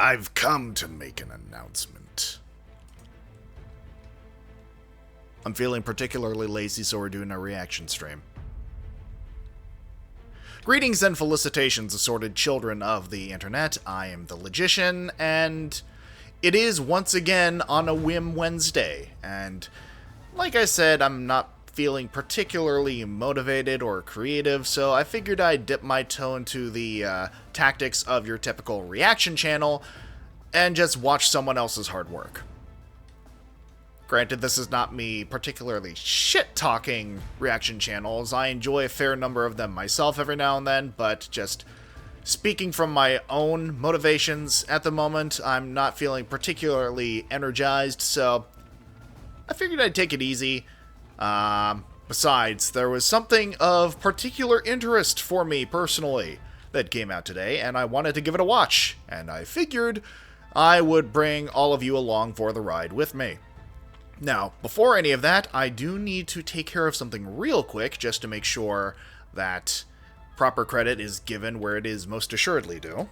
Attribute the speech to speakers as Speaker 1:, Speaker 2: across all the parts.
Speaker 1: I've come to make an announcement. I'm feeling particularly lazy, so we're doing a reaction stream. Greetings and felicitations, assorted children of the internet. I am the Logician, and it is once again on a whim Wednesday. And like I said, I'm not feeling particularly motivated or creative, so I figured I'd dip my toe into the tactics of your typical reaction channel and just watch someone else's hard work. Granted, this is not me particularly shit-talking reaction channels. I enjoy a fair number of them myself every now and then, but just speaking from my own motivations at the moment, I'm not feeling particularly energized, so I figured I'd take it easy. Besides, there was something of particular interest for me personally that came out today, and I wanted to give it a watch, and I figured I would bring all of you along for the ride with me. Now, before any of that, I do need to take care of something real quick just to make sure that proper credit is given where it is most assuredly due.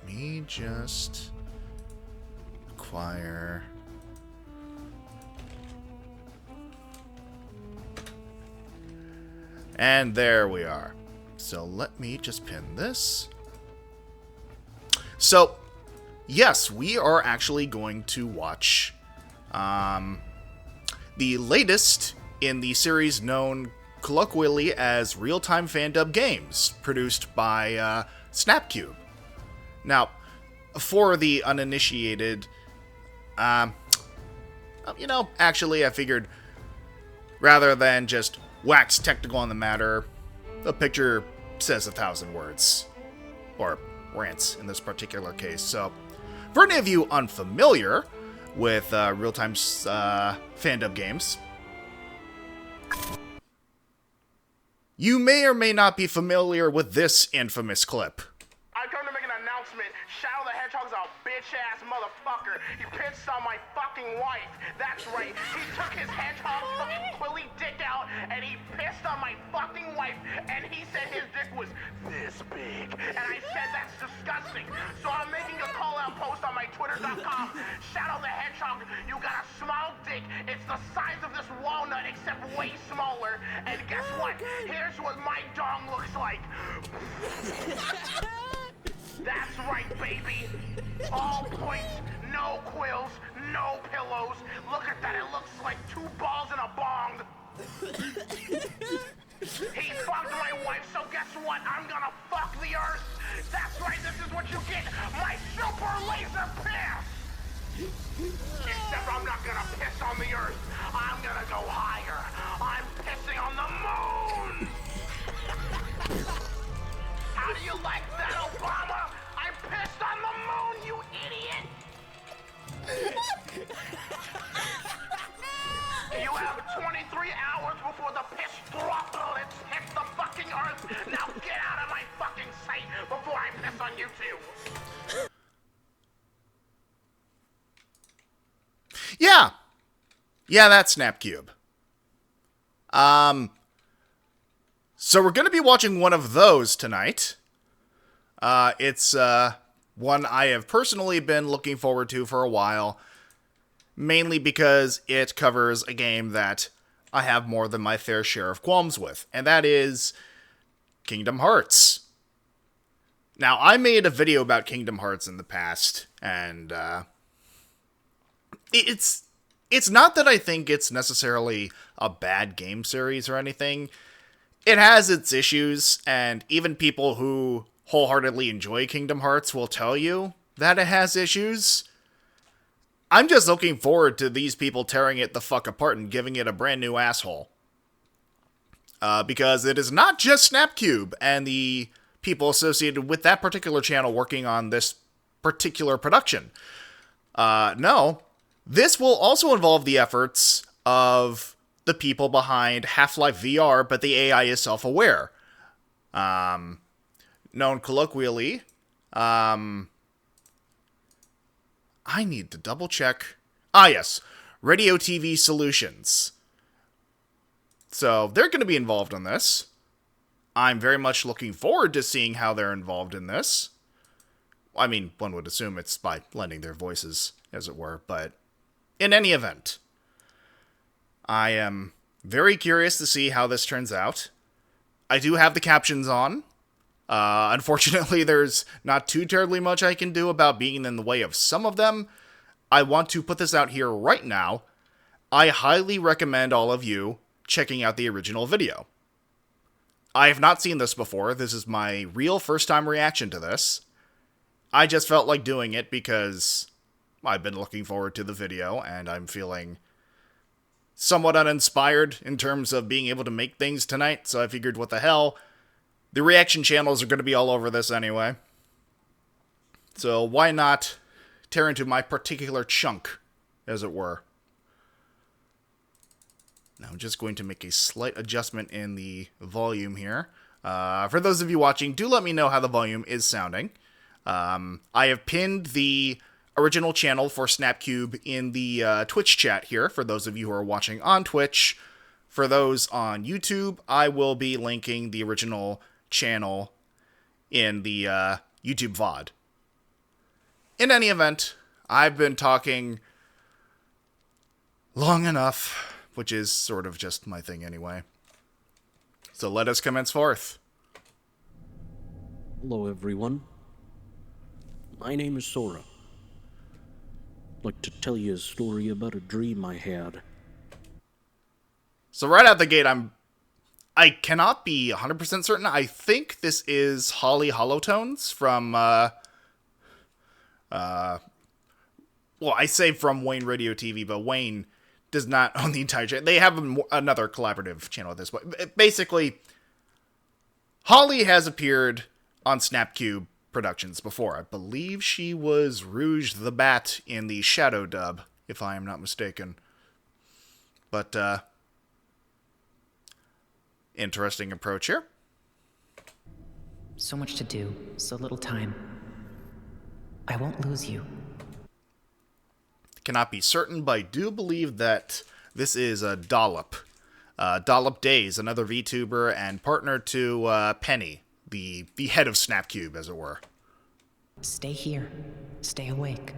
Speaker 1: Let me just acquire... And there we are. So let me just pin this. So, yes, we are actually going to watch the latest in the series known colloquially as Real-Time Fandub Games, produced by SnapCube. Now, for the uninitiated, actually I figured rather than just wax technical on the matter, the picture says 1,000 words. Or rants in this particular case. So, for any of you unfamiliar with real-time fandub games, you may or may not be familiar with this infamous clip.
Speaker 2: I come to make an announcement. Shadow the Hedgehog's a bitch-ass motherfucker. He pissed on my fucking wife. That's right. He took his hedgehog fucking quilly dick out and he pissed on my fucking wife, and he said his dick was this big. And I said that's disgusting. So I'm making a call-out post on my twitter.com. Shadow the Hedgehog, you got a small dick. It's the size of this walnut except way smaller. And guess what? Here's what my dong looks like. That's right, baby. All points, no quills, no pillows. Look at that, it looks like 2 balls in a bong. He fucked my wife, so guess what? I'm gonna fuck the earth. That's right, this is what you get. My super laser piss. Except I'm not gonna piss on the earth. I'm gonna go higher. I'm pissing on the moon. How do you like that, Obama? I pissed on the moon, you idiot! You have 23 hours before the piss droplets hit the fucking earth. Now get out of my fucking sight before I piss on you too.
Speaker 1: Yeah, that's SnapCube. So we're going to be watching one of those tonight. It's one I have personally been looking forward to for a while, mainly because it covers a game that I have more than my fair share of qualms with, and that is Kingdom Hearts. Now, I made a video about Kingdom Hearts in the past, and it's not that I think it's necessarily a bad game series or anything. It has its issues, and even people who wholeheartedly enjoy Kingdom Hearts will tell you that it has issues. I'm just looking forward to these people tearing it the fuck apart and giving it a brand new asshole. Because it is not just SnapCube and the people associated with that particular channel working on this particular production. No, this will also involve the efforts of the people behind Half-Life VR, but the AI is self-aware. Known colloquially, I need to double check. Yes, Radio TV Solutions. So they're going to be involved in this. I'm very much looking forward to seeing how they're involved in this. I mean, one would assume it's by lending their voices, as it were, but in any event, I am very curious to see how this turns out. I do have the captions on. Unfortunately, there's not too terribly much I can do about being in the way of some of them. I want to put this out here right now. I highly recommend all of you checking out the original video. I have not seen this before. This is my real first-time reaction to this. I just felt like doing it because I've been looking forward to the video, and I'm feeling somewhat uninspired in terms of being able to make things tonight, so I figured, what the hell? The reaction channels are going to be all over this anyway. So why not tear into my particular chunk, as it were. Now I'm just going to make a slight adjustment in the volume here. For those of you watching, do let me know how the volume is sounding. I have pinned the original channel for SnapCube in the Twitch chat here, for those of you who are watching on Twitch. For those on YouTube, I will be linking the original channel in the YouTube VOD. In any event, I've been talking long enough, which is sort of just my thing anyway. So let us commence forth.
Speaker 3: Hello, everyone. My name is Sora. I'd like to tell you a story about a dream I had.
Speaker 1: So right out the gate, I cannot be 100% certain. I think this is Holly Holotones from, well, I say from Wayne Radio TV, but Wayne does not own the entire channel. They have another collaborative channel at this point. Basically, Holly has appeared on SnapCube Productions before. I believe she was Rouge the Bat in the Shadow dub, if I am not mistaken. But, interesting approach here.
Speaker 4: So much to do, so little time. I won't lose you.
Speaker 1: Cannot be certain, but I do believe that this is a Dollop. Dollop Days, another VTuber and partner to Penny, the head of SnapCube, as it were.
Speaker 4: Stay here. Stay awake.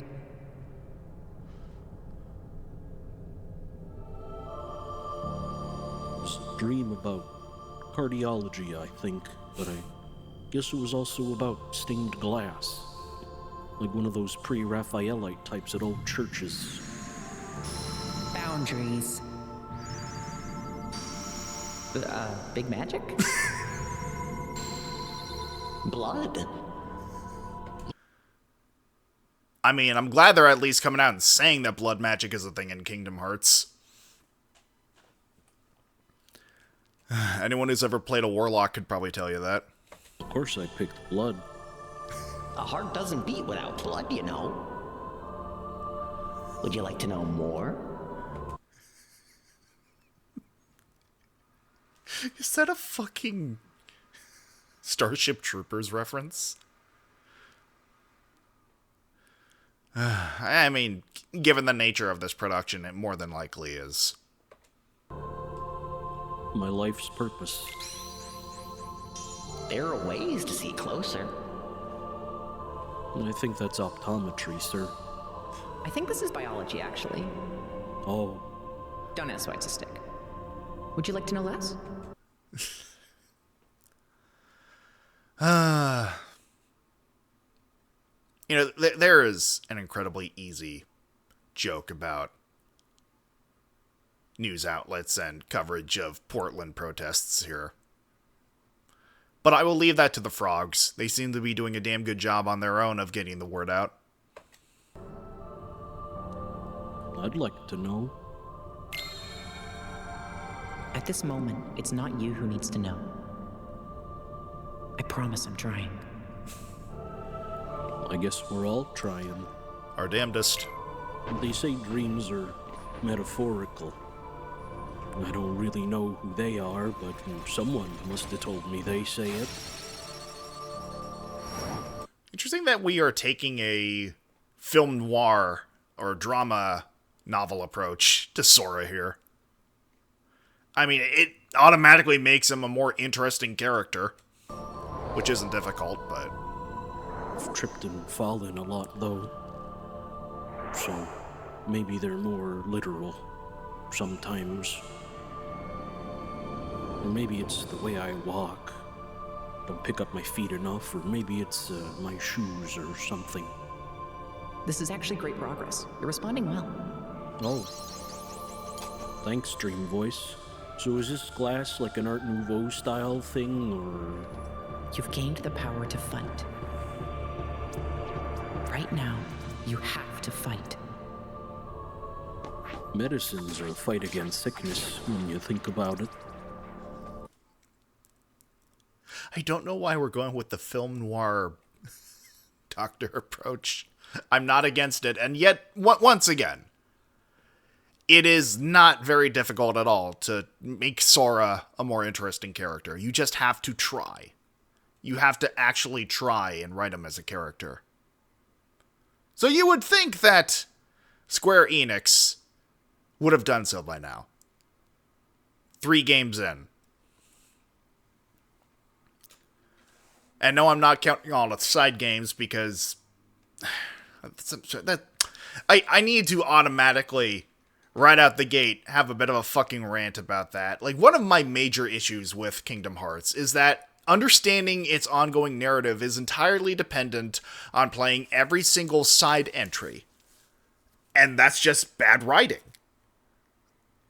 Speaker 3: It was a dream about cardiology, I think, but I guess it was also about stained glass. Like one of those pre-Raphaelite types at old churches.
Speaker 4: Boundaries. Big magic? Blood?
Speaker 1: I mean, I'm glad they're at least coming out and saying that blood magic is a thing in Kingdom Hearts. Anyone who's ever played a warlock could probably tell you that.
Speaker 3: Of course I picked blood.
Speaker 5: A heart doesn't beat without blood, you know. Would you like to know more?
Speaker 1: Is that a fucking Starship Troopers reference? I mean, given the nature of this production, it more than likely is.
Speaker 3: My life's purpose.
Speaker 5: There are ways to see closer.
Speaker 3: I think that's optometry, sir.
Speaker 4: I think this is biology, actually.
Speaker 3: Oh.
Speaker 4: Don't ask why it's a stick. Would you like to know less?
Speaker 1: You know, there is an incredibly easy joke about news outlets and coverage of Portland protests here. But I will leave that to the frogs. They seem to be doing a damn good job on their own of getting the word out.
Speaker 3: I'd like to know.
Speaker 4: At this moment, it's not you who needs to know. I promise I'm trying.
Speaker 3: I guess we're all trying.
Speaker 1: Our damnedest.
Speaker 3: They say dreams are metaphorical. I don't really know who they are, but someone must have told me they say it.
Speaker 1: Interesting that we are taking a film noir or drama novel approach to Sora here. I mean, it automatically makes him a more interesting character, which isn't difficult, but
Speaker 3: I've tripped and fallen a lot, though. So, maybe they're more literal sometimes. Or maybe it's the way I walk. Don't pick up my feet enough, or maybe it's my shoes or something.
Speaker 4: This is actually great progress. You're responding well.
Speaker 3: Oh. Thanks, Dream Voice. So is this glass like an Art Nouveau style thing, or...?
Speaker 4: You've gained the power to fight. Right now, you have to fight.
Speaker 3: Medicines are a fight against sickness when you think about it.
Speaker 1: I don't know why we're going with the film noir doctor approach. I'm not against it, and yet, once again, it is not very difficult at all to make Sora a more interesting character. You just have to try. You have to actually try and write him as a character. So you would think that Square Enix would have done so by now. 3 games in. And no, I'm not counting all the side games because I need to automatically, right out the gate, have a bit of a fucking rant about that. Like, one of my major issues with Kingdom Hearts is that understanding its ongoing narrative is entirely dependent on playing every single side entry. And that's just bad writing.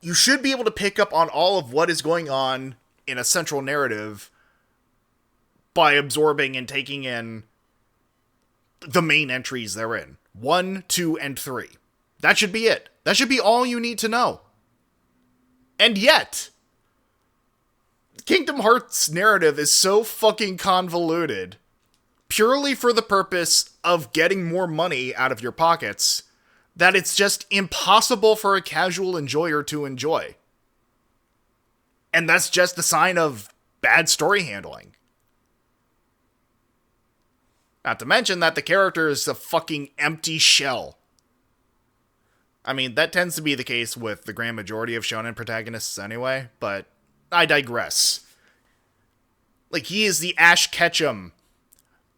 Speaker 1: You should be able to pick up on all of what is going on in a central narrative by absorbing and taking in the main entries therein. 1, 2, and 3. That should be it. That should be all you need to know. And yet, Kingdom Hearts' narrative is so fucking convoluted, purely for the purpose of getting more money out of your pockets, that it's just impossible for a casual enjoyer to enjoy. And that's just a sign of bad story handling. Not to mention that the character is a fucking empty shell. I mean, that tends to be the case with the grand majority of shonen protagonists anyway, but I digress. Like, he is the Ash Ketchum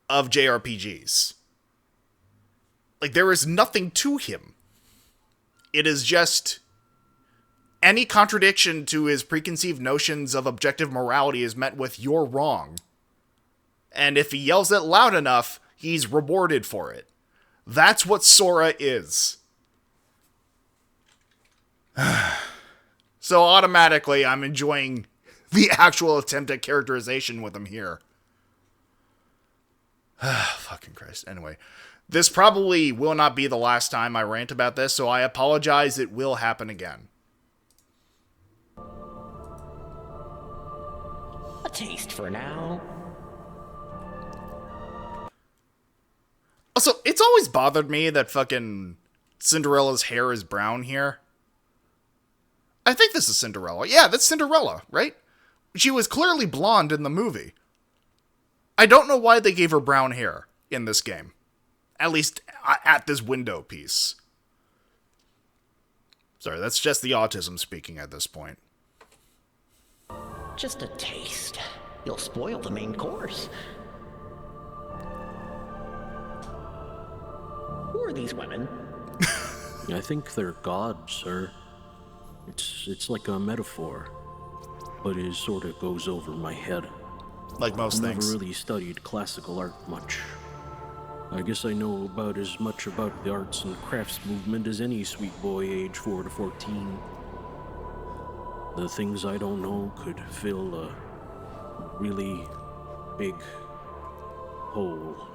Speaker 1: of JRPGs. Like, there is nothing to him. It is just any contradiction to his preconceived notions of objective morality is met with "you're wrong." And if he yells it loud enough, he's rewarded for it. That's what Sora is. So automatically, I'm enjoying the actual attempt at characterization with him here. Fucking Christ. Anyway, this probably will not be the last time I rant about this, so I apologize. It will happen again.
Speaker 5: A taste for now.
Speaker 1: Also, it's always bothered me that fucking Cinderella's hair is brown here. I think this is Cinderella. Yeah, that's Cinderella, right? She was clearly blonde in the movie. I don't know why they gave her brown hair in this game. At least at this window piece. Sorry, that's just the autism speaking at this point.
Speaker 5: Just a taste. You'll spoil the main course. Who are these women?
Speaker 3: I think they're gods, sir. It's like a metaphor, but it sort of goes over my head.
Speaker 1: Like most
Speaker 3: I've
Speaker 1: things.
Speaker 3: never really studied classical art much. I guess I know about as much about the arts and crafts movement as any sweet boy age 4 to 14. The things I don't know could fill a really big hole.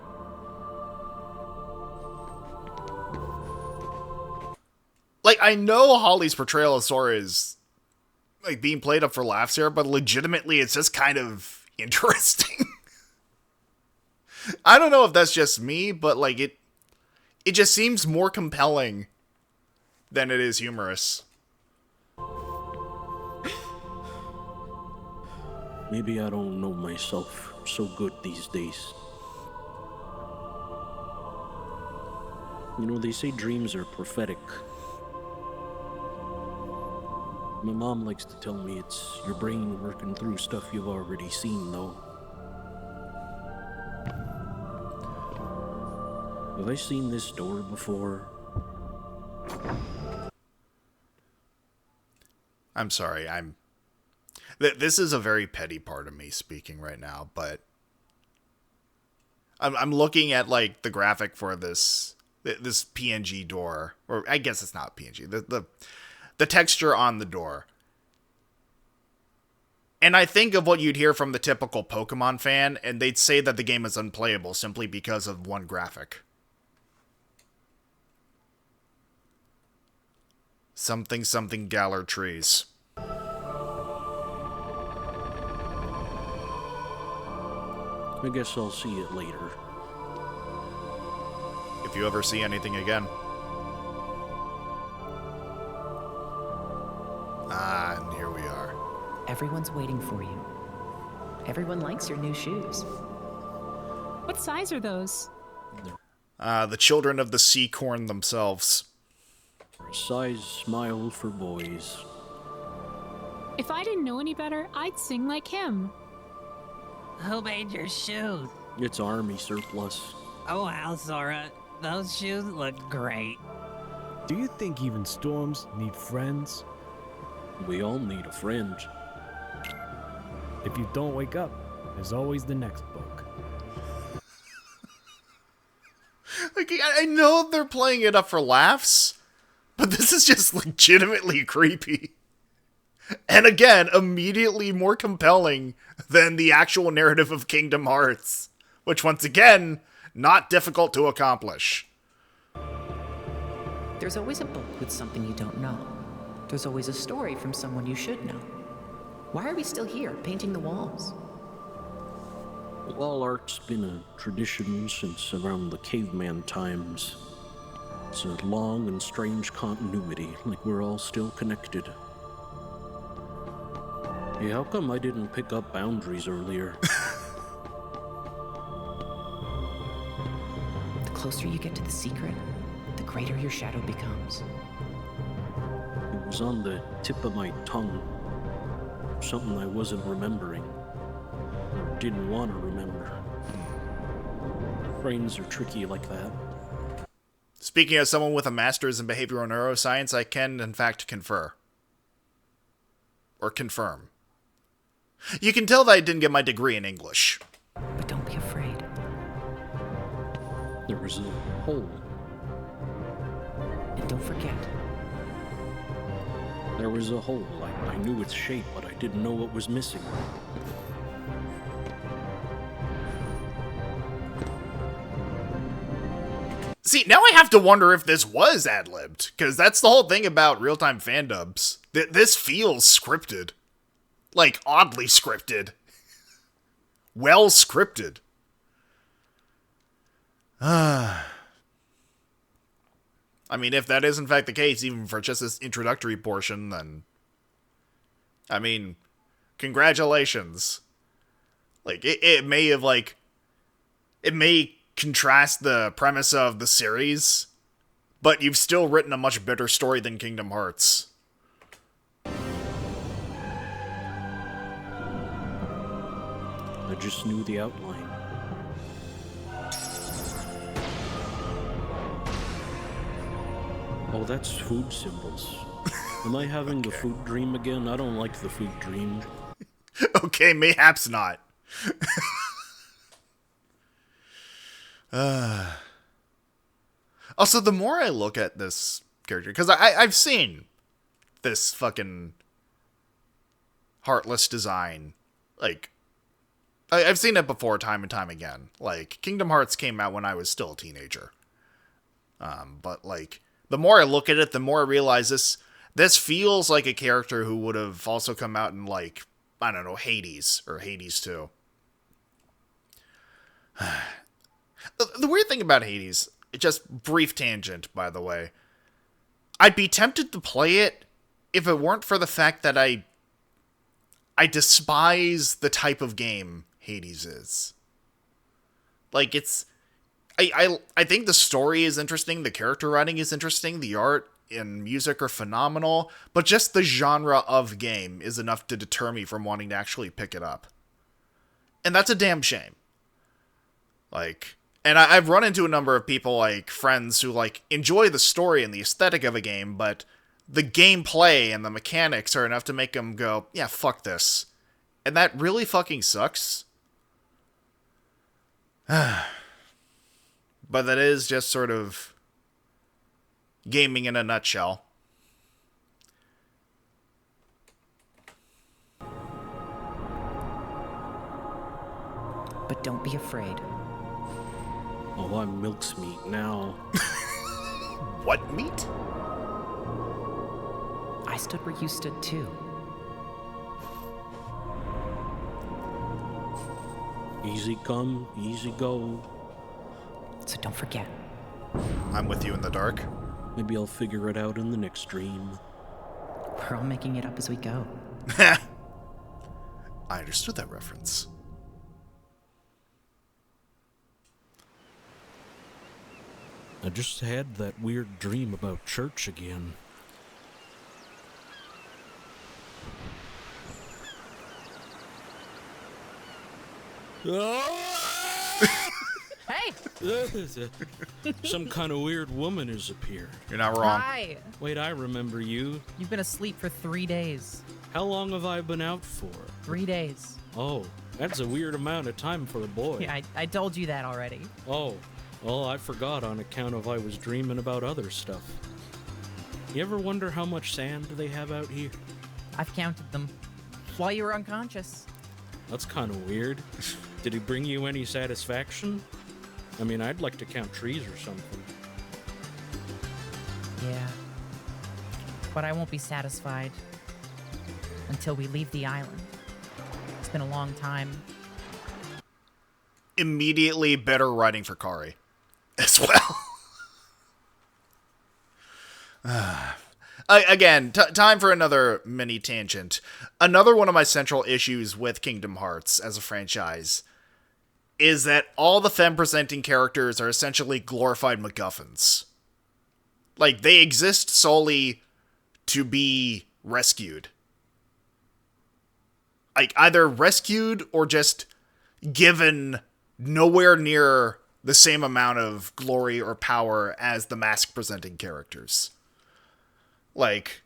Speaker 1: Like, I know Holly's portrayal of Sora is, like, being played up for laughs here, but legitimately it's just kind of interesting. I don't know if that's just me, but, like, it just seems more compelling than it is humorous.
Speaker 3: Maybe I don't know myself so good these days. You know, they say dreams are prophetic. My mom likes to tell me it's your brain working through stuff you've already seen, though. Have I seen this door before?
Speaker 1: I'm sorry, this is a very petty part of me speaking right now, but I'm looking at, like, the graphic for this PNG door, or I guess it's not PNG, the texture on the door. And I think of what you'd hear from the typical Pokemon fan, and they'd say that the game is unplayable simply because of one graphic. Something Galar trees.
Speaker 3: I guess I'll see it later.
Speaker 1: If you ever see anything again. Ah, and here we are.
Speaker 4: Everyone's waiting for you. Everyone likes your new shoes.
Speaker 6: What size are those?
Speaker 1: The children of the sea corn themselves.
Speaker 3: Size smile for boys.
Speaker 6: If I didn't know any better, I'd sing like him.
Speaker 7: Who made your shoes?
Speaker 3: It's army surplus.
Speaker 7: Oh wow, Sora. Those shoes look great.
Speaker 8: Do you think even storms need friends?
Speaker 3: We all need a friend.
Speaker 8: If you don't wake up, there's always the next book.
Speaker 1: Like, I know they're playing it up for laughs, but this is just legitimately creepy. And again, immediately more compelling than the actual narrative of Kingdom Hearts, which, once again, not difficult to accomplish.
Speaker 4: There's always a book with something you don't know. There's always a story from someone you should know. Why are we still here, painting the walls?
Speaker 3: Wall art's been a tradition since around the caveman times. It's a long and strange continuity, like we're all still connected. Hey, how come I didn't pick up boundaries earlier?
Speaker 4: The closer you get to the secret, the greater your shadow becomes.
Speaker 3: It was on the tip of my tongue. Something I wasn't remembering. Or didn't want to remember. Brains are tricky like that.
Speaker 1: Speaking as someone with a master's in behavioral neuroscience, I can, in fact, confer. Or confirm. You can tell that I didn't get my degree in English.
Speaker 4: But don't be afraid.
Speaker 3: There was a hole.
Speaker 4: And don't forget,
Speaker 3: There was a hole. I knew its shape, but I didn't know what was missing.
Speaker 1: See, now I have to wonder if this was ad-libbed, because that's the whole thing about real-time fandubs. This feels scripted. Like, oddly scripted. Well scripted. I mean, if that is in fact the case, even for just this introductory portion, then... I mean, congratulations. Like, it may have, like... It may contrast the premise of the series, but you've still written a much better story than Kingdom Hearts.
Speaker 3: I just knew the outline. Oh, that's food symbols. Am I having the food dream again? I don't like the food dream.
Speaker 1: Okay, mayhaps not. Also, the more I look at this character, because I've seen this fucking heartless design, like, I've seen it before time and time again. Like, Kingdom Hearts came out when I was still a teenager. But, like, the more I look at it, the more I realize this feels like a character who would have also come out in, like, I don't know, Hades, or Hades 2. The weird thing about Hades, just brief tangent, by the way, I'd be tempted to play it if it weren't for the fact that I despise the type of game Hades is. Like, it's... I think the story is interesting, the character writing is interesting, the art and music are phenomenal, but just the genre of game is enough to deter me from wanting to actually pick it up. And that's a damn shame. Like... And I've run into a number of people, like, friends who, like, enjoy the story and the aesthetic of a game, but the gameplay and the mechanics are enough to make them go, yeah, fuck this. And that really fucking sucks. But that is just sort of gaming in a nutshell.
Speaker 4: But don't be afraid.
Speaker 3: Oh, I'm milk's meat now.
Speaker 1: What meat?
Speaker 4: I stood where you stood too.
Speaker 3: Easy come, easy go.
Speaker 4: So don't forget.
Speaker 1: I'm with you in the dark.
Speaker 3: Maybe I'll figure it out in the next stream.
Speaker 4: We're all making it up as we go.
Speaker 1: I understood that reference.
Speaker 3: I just had that weird dream about church again.
Speaker 9: Hey!
Speaker 3: Some kind of weird woman has appeared.
Speaker 1: You're not wrong.
Speaker 9: Hi!
Speaker 3: Wait, I remember you.
Speaker 9: You've been asleep for 3 days.
Speaker 3: How long have I been out for?
Speaker 9: 3 days.
Speaker 3: Oh, that's a weird amount of time for a boy.
Speaker 9: Yeah, I told you that already.
Speaker 3: Oh, well, I forgot on account of I was dreaming about other stuff. You ever wonder how much sand they have out here?
Speaker 9: I've counted them. While you were unconscious.
Speaker 3: That's kind of weird. Did he bring you any satisfaction? I mean, I'd like to count trees or something.
Speaker 9: Yeah. But I won't be satisfied until we leave the island. It's been a long time.
Speaker 1: Immediately better writing for Kari as well. Again, time for another mini tangent. Another one of my central issues with Kingdom Hearts as a franchise is that all the femme-presenting characters are essentially glorified MacGuffins. Like, they exist solely to be rescued. Like, either rescued or just given nowhere near the same amount of glory or power as the mask-presenting characters. Like,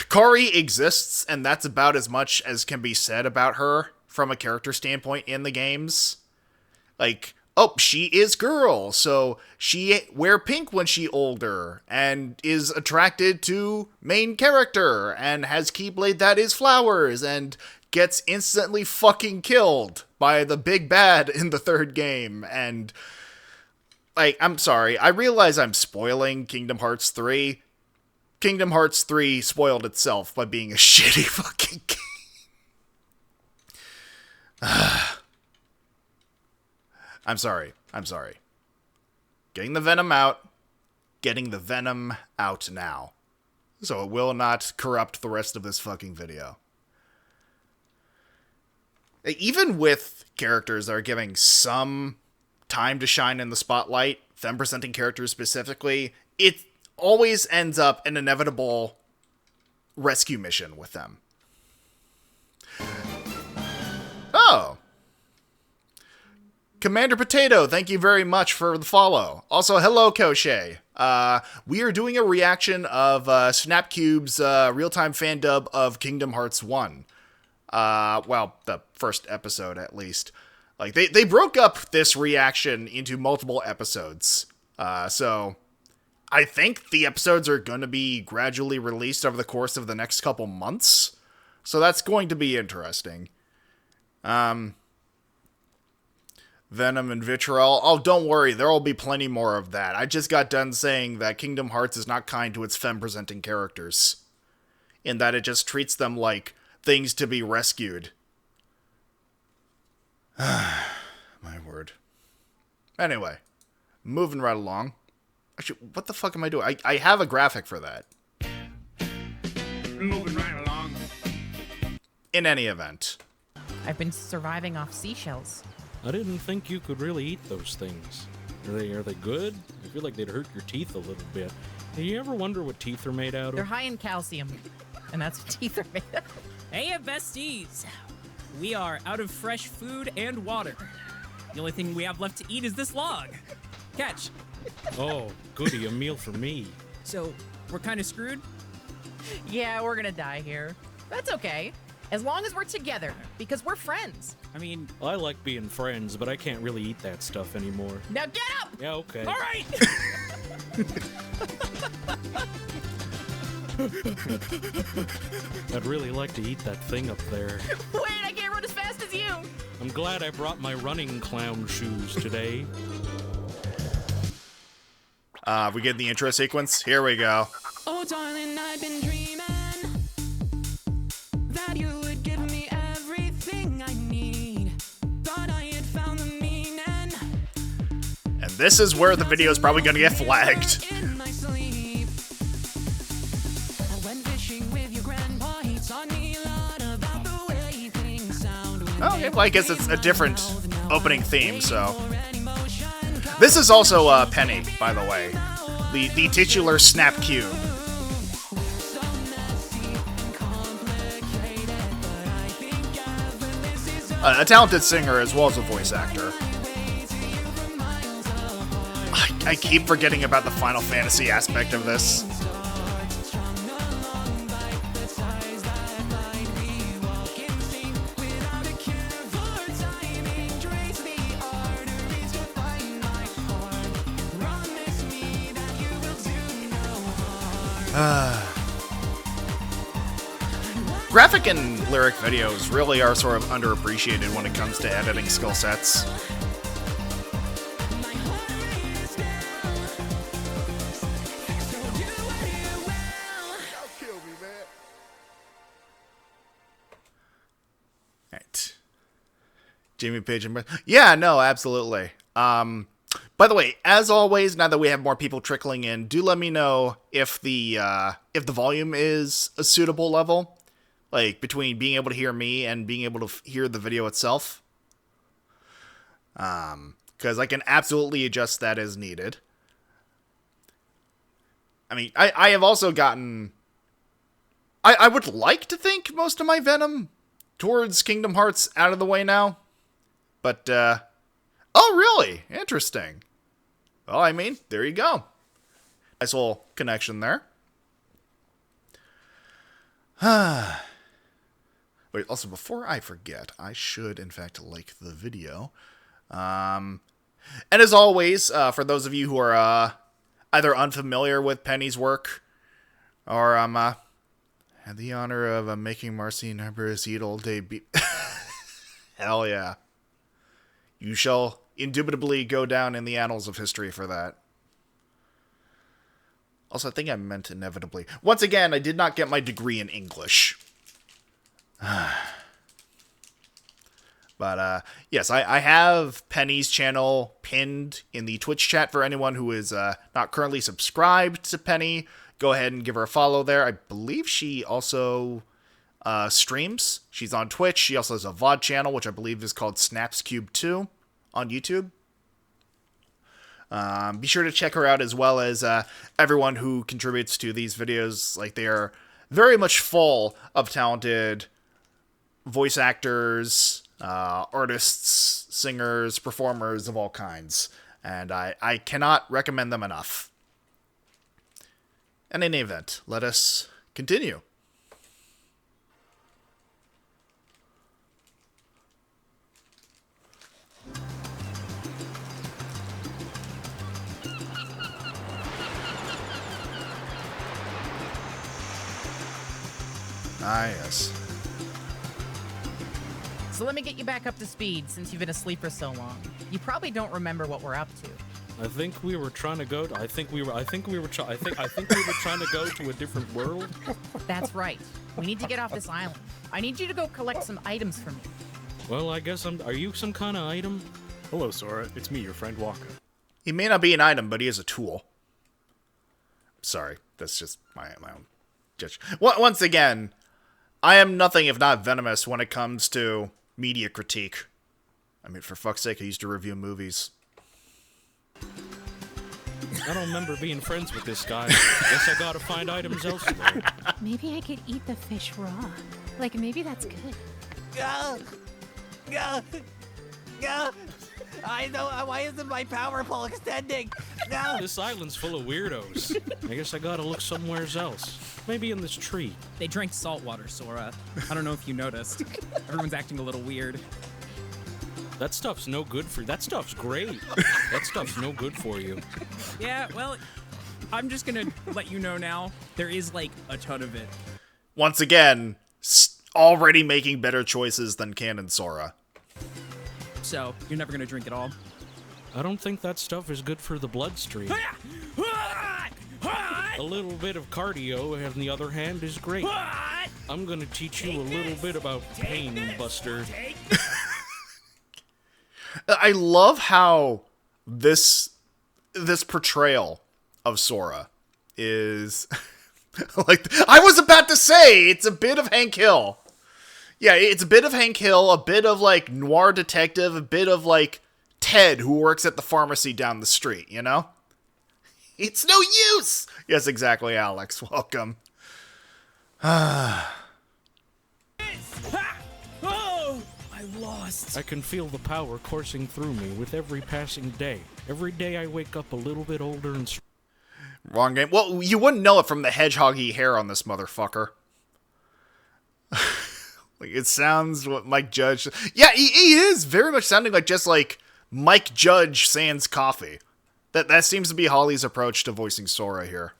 Speaker 1: Kari exists, and that's about as much as can be said about her from a character standpoint in the games. Like, oh, she is girl, so she wear pink when she older, and is attracted to main character, and has Keyblade that is flowers, and gets instantly fucking killed by the big bad in the third game, and... Like, I'm sorry, I realize I'm spoiling Kingdom Hearts 3. Kingdom Hearts 3 spoiled itself by being a shitty fucking game. I'm sorry. Getting the venom out. Getting the venom out now. So it will not corrupt the rest of this fucking video. Even with characters that are giving some time to shine in the spotlight, femme-presenting characters specifically, it always ends up an inevitable rescue mission with them. Oh. Commander Potato, thank you very much for the follow. Also, hello, Koshe. We are doing a reaction of SnapCube's real-time fandub of Kingdom Hearts 1. Well, the first episode, at least. Like, they broke up this reaction into multiple episodes. So, I think the episodes are going to be gradually released over the course of the next couple months. So that's going to be interesting. Venom and Vitriol. Oh, don't worry, there will be plenty more of that. I just got done saying that Kingdom Hearts is not kind to its femme-presenting characters. In that it just treats them like things to be rescued. My word. Anyway, moving right along. Actually, what the fuck am I doing? I have a graphic for that.
Speaker 2: Moving right along.
Speaker 1: In any event.
Speaker 9: I've been surviving off seashells.
Speaker 3: I didn't think you could really eat those things. Are they good? I feel like they'd hurt your teeth a little bit. Do you ever wonder what teeth are made out of?
Speaker 9: They're high in calcium, and that's what teeth are made of.
Speaker 7: Hey, besties! We are out of fresh food and water. The only thing we have left to eat is this log. Catch.
Speaker 3: Oh, goody, a meal for me.
Speaker 7: So, we're kind of screwed?
Speaker 9: Yeah, we're gonna die here. That's okay. As long as we're together, because we're friends.
Speaker 7: I mean,
Speaker 3: I like being friends, but I can't really eat that stuff anymore.
Speaker 9: Now get up!
Speaker 3: Yeah, okay.
Speaker 7: all right!
Speaker 3: I'd really like to eat that thing up there.
Speaker 9: Wait, I can't run as fast as you!
Speaker 3: I'm glad I brought my running clown shoes today.
Speaker 1: We get the intro sequence. Here we go.
Speaker 10: Oh, darling, I've been dreaming that you would give me everything I need. Thought I had found the meaning.
Speaker 1: And this is where the video is probably going to get flagged.
Speaker 10: In my sleep, I went fishing with your grandpa. He taught me a lot about the way things sound.
Speaker 1: Oh, okay, well, I guess it's a different opening theme, so. This is also Penny, by the way. The titular SnapCube. A talented singer as well as a voice actor. I keep forgetting about the Final Fantasy aspect of this. Graphic and lyric videos really are sort of underappreciated when it comes to editing skill sets. Right. Jamie Page and... Yeah, no, absolutely. By the way, as always, now that we have more people trickling in, do let me know if the volume is a suitable level. Like, between being able to hear me and being able to hear the video itself. Because I can absolutely adjust that as needed. I mean, I have also gotten... I would like to think most of my venom towards Kingdom Hearts out of the way now. But, oh, really? Interesting. Well, I mean, there you go. Nice little connection there. Wait, also, before I forget, I should, in fact, like the video. And as always, for those of you who are either unfamiliar with Penny's work, or had the honor of making Marcy Numbers eat all day Hell yeah. You shall indubitably go down in the annals of history for that. Also, I think I meant inevitably. Once again, I did not get my degree in English. But, yes, I have Penny's channel pinned in the Twitch chat for anyone who is not currently subscribed to Penny. Go ahead and give her a follow there. I believe she also streams. She's on Twitch. She also has a VOD channel, which I believe is called SnapCube's 2 on YouTube. Be sure to check her out, as well as everyone who contributes to these videos. Like, they are very much full of talented voice actors, artists, singers, performers of all kinds. And I cannot recommend them enough. And in any event, let us continue. Ah, yes.
Speaker 9: So let me get you back up to speed, since you've been asleep for so long. You probably don't remember what we're up to.
Speaker 3: I think we were trying to go. I think we were trying to go to a different world.
Speaker 9: That's right. We need to get off this island. I need you to go collect some items for me.
Speaker 3: Well, I guess are you some kind of item?
Speaker 11: Hello, Sora. It's me, your friend Walker.
Speaker 1: He may not be an item, but he is a tool. Sorry, that's just my own judge. Once again, I am nothing if not venomous when it comes to media critique. I mean, for fuck's sake, I used to review movies.
Speaker 3: I don't remember being friends with this guy. Guess I gotta find items elsewhere.
Speaker 6: Maybe I could eat the fish raw. Like, maybe that's good.
Speaker 7: I know. Why isn't my power pole extending? No.
Speaker 3: This island's full of weirdos. I guess I gotta look somewhere else. Maybe in this tree.
Speaker 12: They drank salt water, Sora. I don't know if you noticed. Everyone's acting a little weird.
Speaker 3: That stuff's no good for you. That stuff's great. That stuff's no good for you.
Speaker 12: Yeah, well, I'm just gonna let you know now. There is, like, a ton of it.
Speaker 1: Once again, already making better choices than Canon Sora.
Speaker 12: So, you're never gonna drink it all.
Speaker 3: I don't think that stuff is good for the bloodstream. A little bit of cardio, on the other hand, is great. I'm gonna teach you a little bit about pain, Buster.
Speaker 1: I love how this portrayal of Sora is like, I was about to say, it's a bit of Hank Hill. Yeah, it's a bit of Hank Hill, a bit of, like, noir detective, a bit of, like, Ted, who works at the pharmacy down the street, you know? It's no use! Yes, exactly, Alex. Welcome.
Speaker 12: Oh! I lost.
Speaker 3: I can feel the power coursing through me with every passing day. Every day I wake up a little bit older and...
Speaker 1: Wrong game. Well, you wouldn't know it from the hedgehoggy hair on this motherfucker. Like, it sounds what Mike Judge... Yeah, he is very much sounding like just, like, Mike Judge sans coffee. That seems to be Holly's approach to voicing Sora here.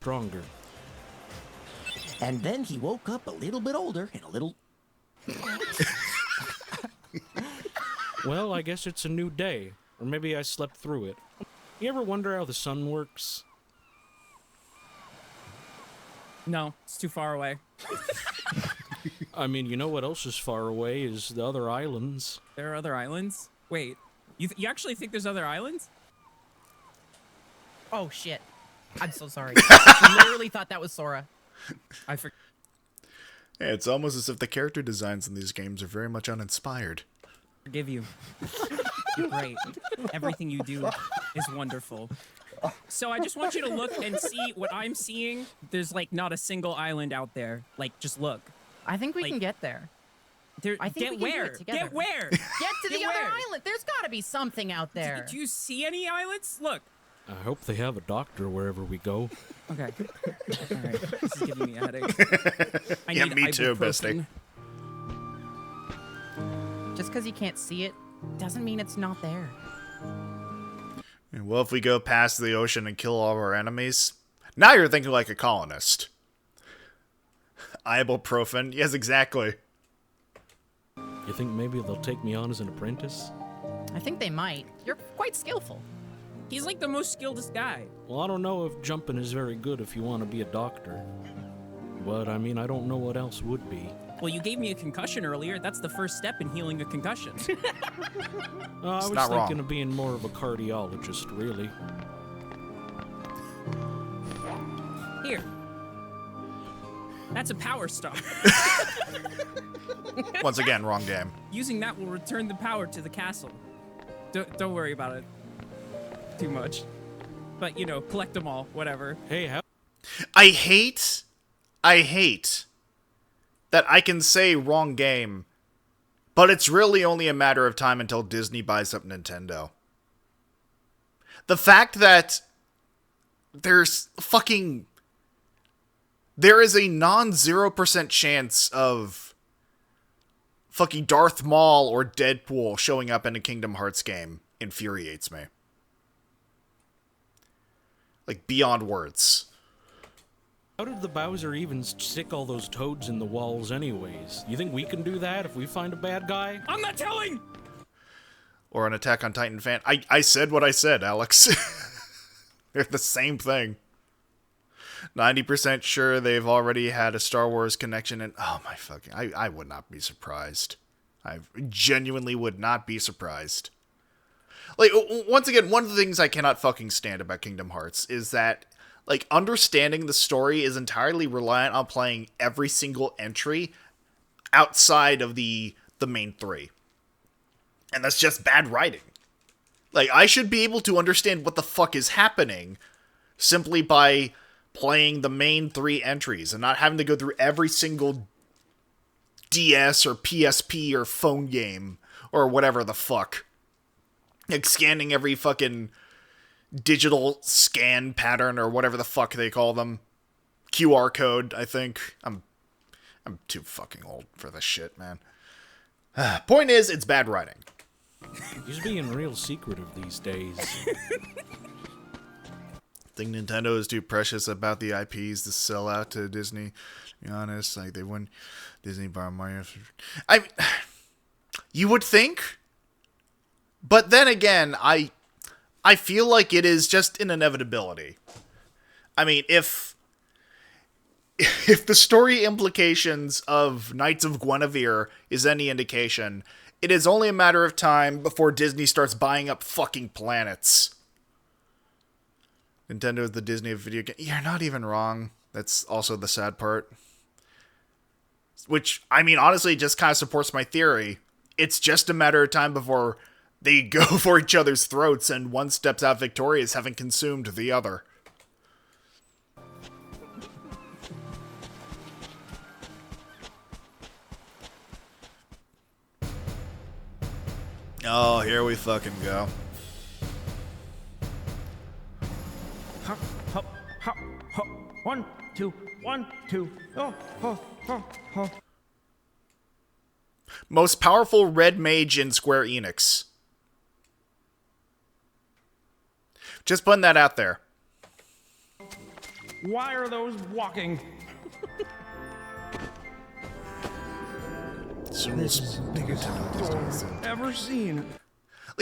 Speaker 3: Stronger.
Speaker 5: And then he woke up a little bit older and a little...
Speaker 3: Well, I guess it's a new day. Or maybe I slept through it. You ever wonder how the sun works?
Speaker 12: No, it's too far away.
Speaker 3: I mean, you know what else is far away is the other islands.
Speaker 12: There are other islands? Wait, you actually think there's other islands?
Speaker 9: Oh, shit. I'm so sorry. I literally thought that was Sora.
Speaker 12: I forgot.
Speaker 1: Yeah, it's almost as if the character designs in these games are very much uninspired.
Speaker 12: Forgive you. You're great. Everything you do is wonderful. So I just want you to look and see what I'm seeing. There's, like, not a single island out there. Like, just look.
Speaker 9: I think we can get there. I think
Speaker 12: Get
Speaker 9: we can
Speaker 12: where?
Speaker 9: do it together.
Speaker 12: Get where?
Speaker 9: Get to the
Speaker 12: Get
Speaker 9: other
Speaker 12: where?
Speaker 9: island. There's got to be something out there.
Speaker 12: Do you see any islands? Look.
Speaker 3: I hope they have a doctor wherever we go.
Speaker 12: Okay. All right. This is giving me a headache. I
Speaker 1: Yeah,
Speaker 12: need
Speaker 1: me too,
Speaker 12: ibuprofen.
Speaker 1: bestie.
Speaker 9: Just because you can't see it doesn't mean it's not there.
Speaker 1: Well, if we go past the ocean and kill all of our enemies, now you're thinking like a colonist. Ibuprofen, yes, exactly.
Speaker 3: You think maybe they'll take me on as an apprentice?
Speaker 9: I think they might. You're quite skillful.
Speaker 12: He's like the most skilled guy.
Speaker 3: Well, I don't know if jumping is very good if you want to be a doctor. But, I mean, I don't know what else would be.
Speaker 12: Well, you gave me a concussion earlier. That's the first step in healing a concussion.
Speaker 3: I was
Speaker 1: not
Speaker 3: thinking
Speaker 1: wrong.
Speaker 3: of being more of a cardiologist, really.
Speaker 12: Here. That's a power star.
Speaker 1: Once again, wrong game.
Speaker 12: Using that will return the power to the castle. Don't worry about it too much. But, you know, collect them all, whatever.
Speaker 3: Hey, how...
Speaker 1: I hate that I can say wrong game, but it's really only a matter of time until Disney buys up Nintendo. The fact that there is a non-0% chance of fucking Darth Maul or Deadpool showing up in a Kingdom Hearts game infuriates me. Like, beyond words.
Speaker 3: How did the Bowser even stick all those toads in the walls anyways? You think we can do that if we find a bad guy?
Speaker 12: I'm not telling!
Speaker 1: Or an Attack on Titan fan. I said what I said, Alex. They're the same thing. 90% sure they've already had a Star Wars connection, and oh my fucking... I would not be surprised. I genuinely would not be surprised. Like, once again, one of the things I cannot fucking stand about Kingdom Hearts is that, like, understanding the story is entirely reliant on playing every single entry outside of the main three. And that's just bad writing. Like, I should be able to understand what the fuck is happening simply by playing the main three entries and not having to go through every single DS or PSP or phone game or whatever the fuck. Like, scanning every fucking digital scan pattern, or whatever the fuck they call them. QR code, I think. I'm too fucking old for this shit, man. Point is, it's bad writing.
Speaker 3: He's being real secretive these days.
Speaker 1: Think Nintendo is too precious about the IPs to sell out to Disney. To be honest, like, they wouldn't Disney buy Mario. You would think, but then again, I feel like it is just an inevitability. I mean, if the story implications of Knights of Guinevere is any indication, it is only a matter of time before Disney starts buying up fucking planets. Nintendo is the Disney of video games. You're not even wrong. That's also the sad part. Which, I mean, honestly, just kind of supports my theory. It's just a matter of time before they go for each other's throats and one steps out victorious, having consumed the other. Oh, here we fucking go.
Speaker 13: Hop, hop, hop, hop. 1, 2, 1, 2. Oh, oh, oh, oh.
Speaker 1: Most powerful red mage in Square Enix. Just putting that out there.
Speaker 13: Why are those walking? Ever seen?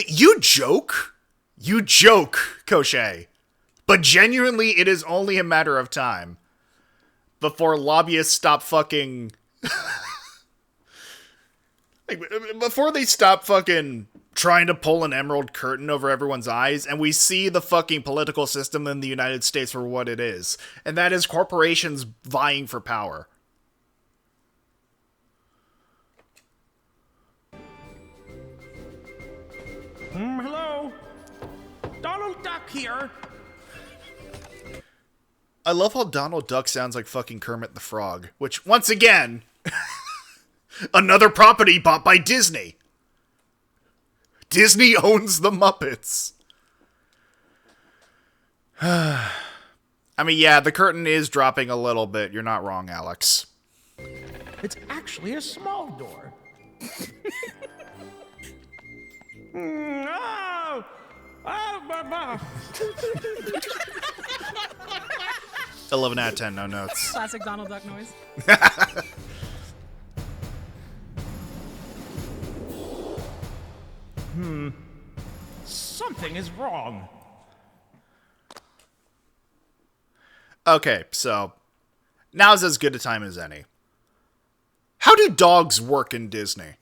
Speaker 1: You joke, Koshé. But genuinely, it is only a matter of time before lobbyists stop fucking... like, before they stop fucking trying to pull an emerald curtain over everyone's eyes, and we see the fucking political system in the United States for what it is. And that is corporations vying for power.
Speaker 13: Hello? Donald Duck here.
Speaker 1: I love how Donald Duck sounds like fucking Kermit the Frog, which, once again, another property bought by Disney. Disney owns the Muppets. I mean, yeah, the curtain is dropping a little bit. You're not wrong, Alex.
Speaker 13: It's actually a small door. Oh! Oh, bah.
Speaker 1: 11 out of 10, no notes.
Speaker 12: Classic Donald Duck noise.
Speaker 13: Something is wrong.
Speaker 1: Okay, so now's as good a time as any. How do dogs work in Disney?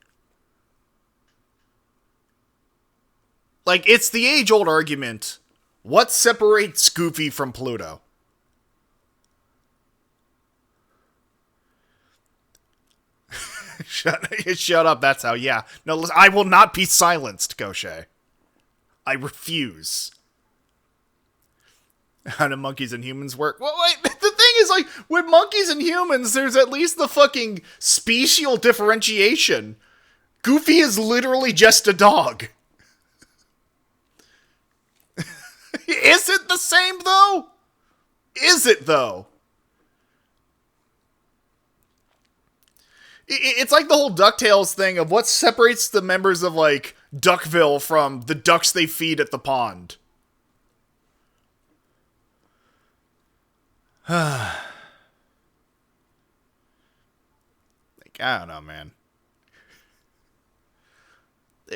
Speaker 1: Like, it's the age-old argument. What separates Goofy from Pluto? Shut up, that's how, yeah. No, listen, I will not be silenced, Koshé. I refuse. How do monkeys and humans work? Well, wait, the thing is, like, with monkeys and humans, there's at least the fucking special differentiation. Goofy is literally just a dog. Is it the same, though? Is it, though? It's like the whole DuckTales thing of what separates the members of, like, Duckville from the ducks they feed at the pond. Like, I don't know, man.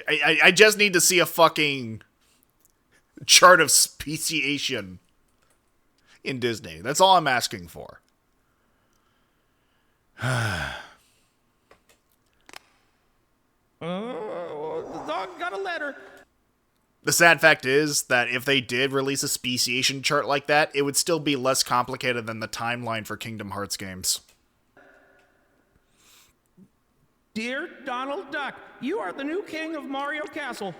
Speaker 1: I just need to see a fucking chart of speciation in Disney. That's all I'm asking for.
Speaker 13: The dog got a letter.
Speaker 1: The sad fact is that if they did release a speciation chart like that, it would still be less complicated than the timeline for Kingdom Hearts games.
Speaker 13: Dear Donald Duck, you are the new king of Mario Castle.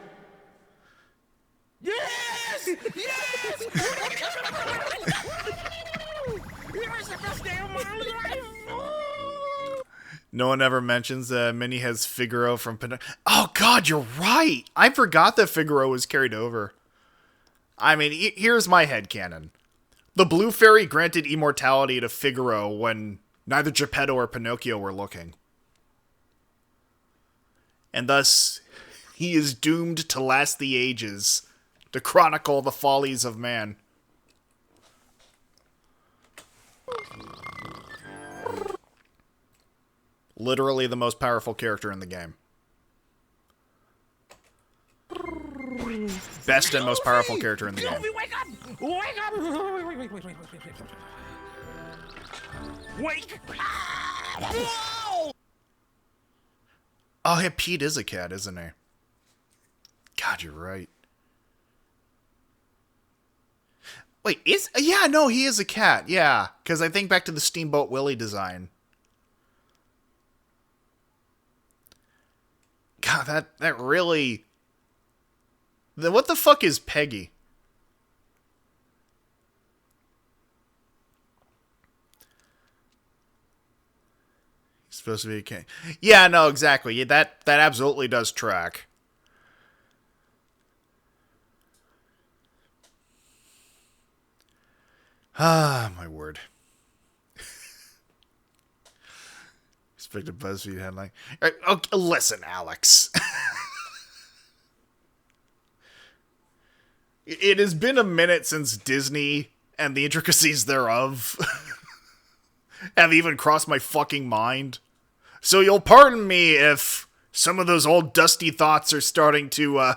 Speaker 13: Yes! Yes! It was the best day of my life!
Speaker 1: No one ever mentions that Minnie has Figaro from Pinocchio. Oh god, you're right! I forgot that Figaro was carried over. I mean, here's my headcanon. The Blue Fairy granted immortality to Figaro when neither Geppetto or Pinocchio were looking. And thus, he is doomed to last the ages, to chronicle the follies of man. Literally the most powerful character in the game. Best and most powerful character in the game.
Speaker 13: Wake up! Wake up! Wake! Whoa!
Speaker 1: Oh, yeah, Pete is a cat, isn't he? God, you're right. Wait, yeah, no, he is a cat, yeah. Because I think back to the Steamboat Willie design. God, that really... What the fuck is Peggy? He's supposed to be a king. Yeah, no, exactly. Yeah, that absolutely does track. Ah, my word. Expect a BuzzFeed headline. All right, okay, listen, Alex. It has been a minute since Disney and the intricacies thereof have even crossed my fucking mind. So you'll pardon me if some of those old dusty thoughts are starting to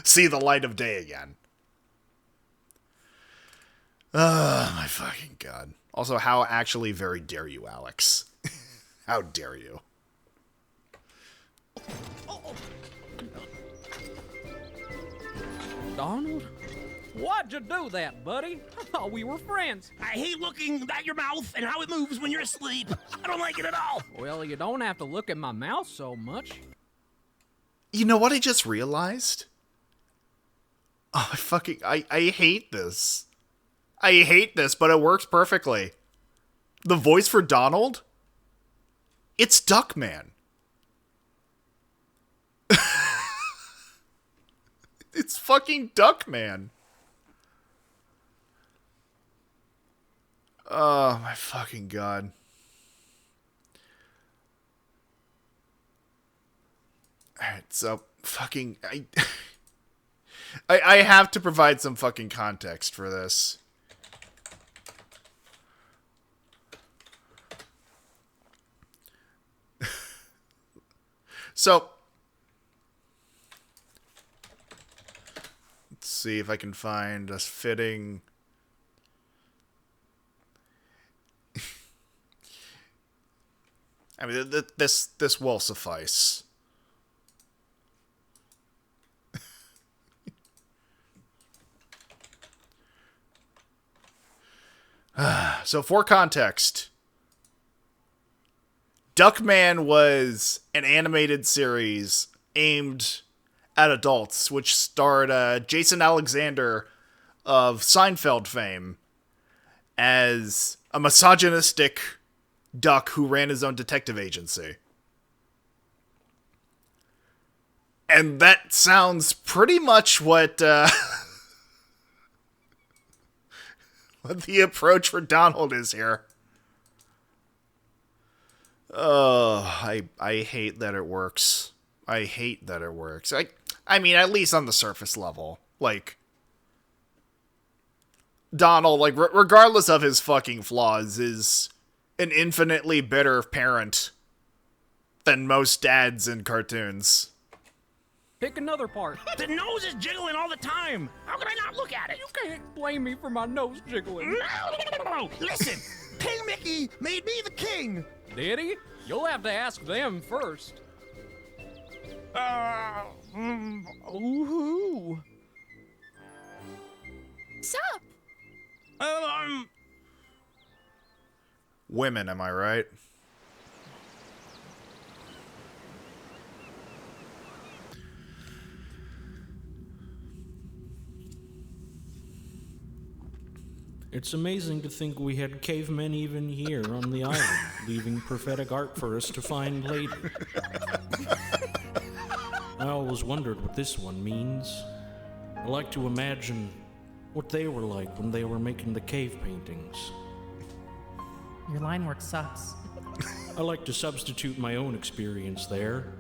Speaker 1: see the light of day again. My fucking god. Also, how actually very dare you, Alex? How dare you?
Speaker 14: Donald? Why'd you do that, buddy? I thought we were friends.
Speaker 5: I hate looking at your mouth and how it moves when you're asleep. I don't like it at all.
Speaker 14: Well, you don't have to look at my mouth so much.
Speaker 1: You know what I just realized? Oh, I hate this. I hate this, but it works perfectly. The voice for Donald? It's Duckman. It's fucking Duckman. Oh, my fucking god. Alright, so, fucking... I have to provide some fucking context for this. So, let's see if I can find a fitting... I mean, this will suffice. So, for context, Duckman was an animated series aimed at adults, which starred Jason Alexander of Seinfeld fame as a misogynistic duck who ran his own detective agency. And that sounds pretty much what what the approach for Donald is here. Oh, I hate that it works. I hate that it works. I mean, at least on the surface level. Like, Donald, like, regardless of his fucking flaws, is an infinitely better parent than most dads in cartoons.
Speaker 14: Pick another part.
Speaker 5: The nose is jiggling all the time. How can I not look at it?
Speaker 14: You can't blame me for my nose jiggling.
Speaker 5: No. Listen, King Mickey made me the king.
Speaker 14: Did he? You'll have to ask them first.
Speaker 5: Who?
Speaker 6: Sup?
Speaker 1: Women, am I right?
Speaker 3: It's amazing to think we had cavemen even here on the island, leaving prophetic art for us to find later. I always wondered what this one means. I like to imagine what they were like when they were making the cave paintings.
Speaker 9: Your line work sucks.
Speaker 3: I like to substitute my own experience there,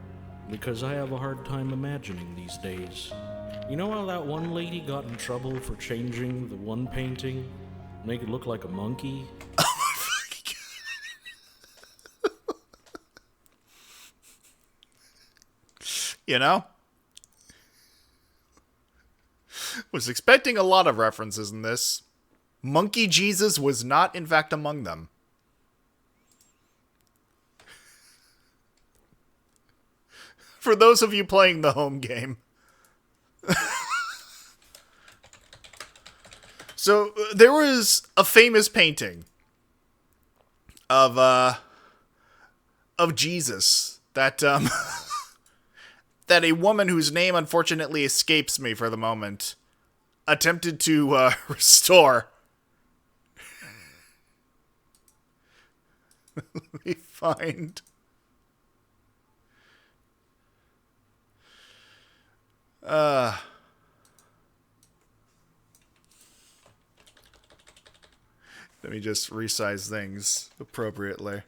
Speaker 3: because I have a hard time imagining these days. You know how that one lady got in trouble for changing the one painting? Make it look like a monkey?
Speaker 1: You know? Was expecting a lot of references in this. Monkey Jesus was not, in fact, among them. For those of you playing the home game. So, there was a famous painting of Jesus that, that a woman whose name unfortunately escapes me for the moment attempted to, restore. Let me find... Let me just resize things appropriately.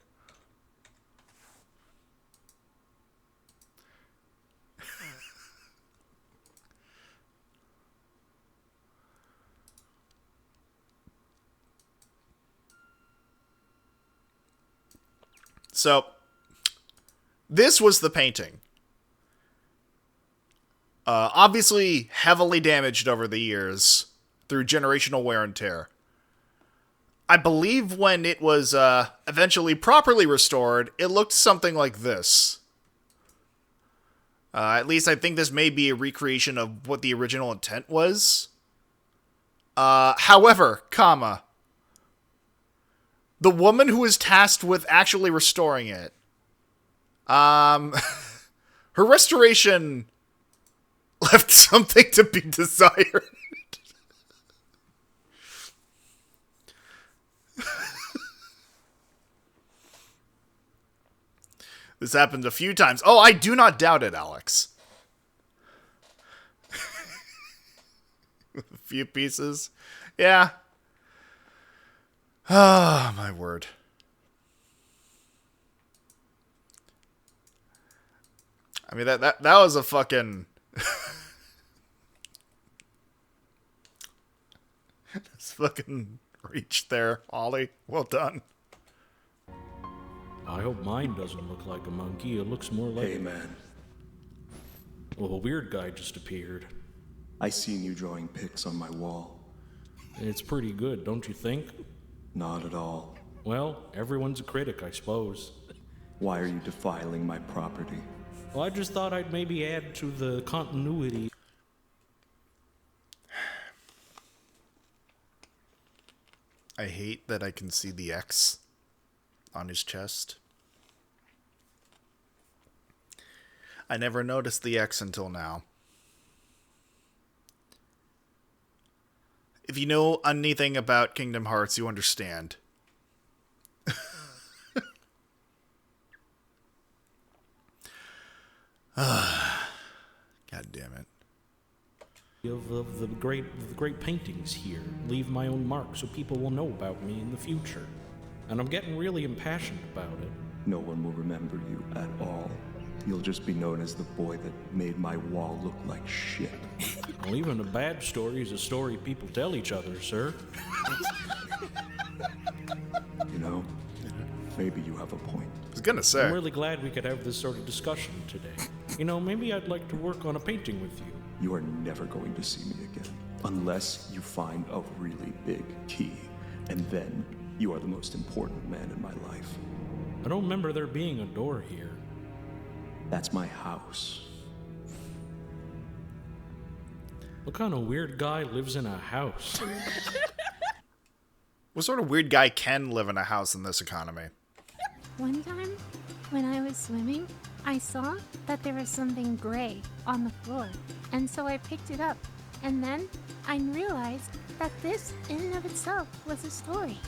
Speaker 1: So, this was the painting. Obviously heavily damaged over the years through generational wear and tear. I believe when it was eventually properly restored, it looked something like this. At least I think this may be a recreation of what the original intent was. However, the woman who was tasked with actually restoring it, her restoration left something to be desired. This happened a few times. Oh, I do not doubt it, Alex. A few pieces. Yeah. Ah, my word. I mean, that was a fucking... That's fucking reach there, Ollie. Well done.
Speaker 3: I hope mine doesn't look like a monkey. It looks more like...
Speaker 15: Hey, man.
Speaker 3: Well, a weird guy just appeared.
Speaker 15: I seen you drawing pics on my wall.
Speaker 3: It's pretty good, don't you think?
Speaker 15: Not at all.
Speaker 3: Well, everyone's a critic, I suppose.
Speaker 15: Why are you defiling my property?
Speaker 3: Well, I just thought I'd maybe add to the continuity.
Speaker 1: I hate that I can see the X on his chest. I never noticed the X until now. If you know anything about Kingdom Hearts, you understand. God damn it.
Speaker 3: Of the great paintings here. Leave my own mark so people will know about me in the future. And I'm getting really impassioned about it.
Speaker 15: No one will remember you at all. You'll just be known as the boy that made my wall look like shit.
Speaker 3: Well, even a bad story is a story people tell each other, sir.
Speaker 15: You know, maybe you have a point.
Speaker 1: I was gonna say.
Speaker 3: I'm really glad we could have this sort of discussion today. You know, maybe I'd like to work on a painting with you.
Speaker 15: You are never going to see me again. Unless you find a really big key. And then you are the most important man in my life.
Speaker 3: I don't remember there being a door here.
Speaker 15: That's my house.
Speaker 3: What kind of weird guy lives in a house?
Speaker 1: What sort of weird guy can live in a house in this economy?
Speaker 16: One time, when I was swimming, I saw that there was something gray on the floor, and so I picked it up, and then I realized that this, in and of itself, was a story.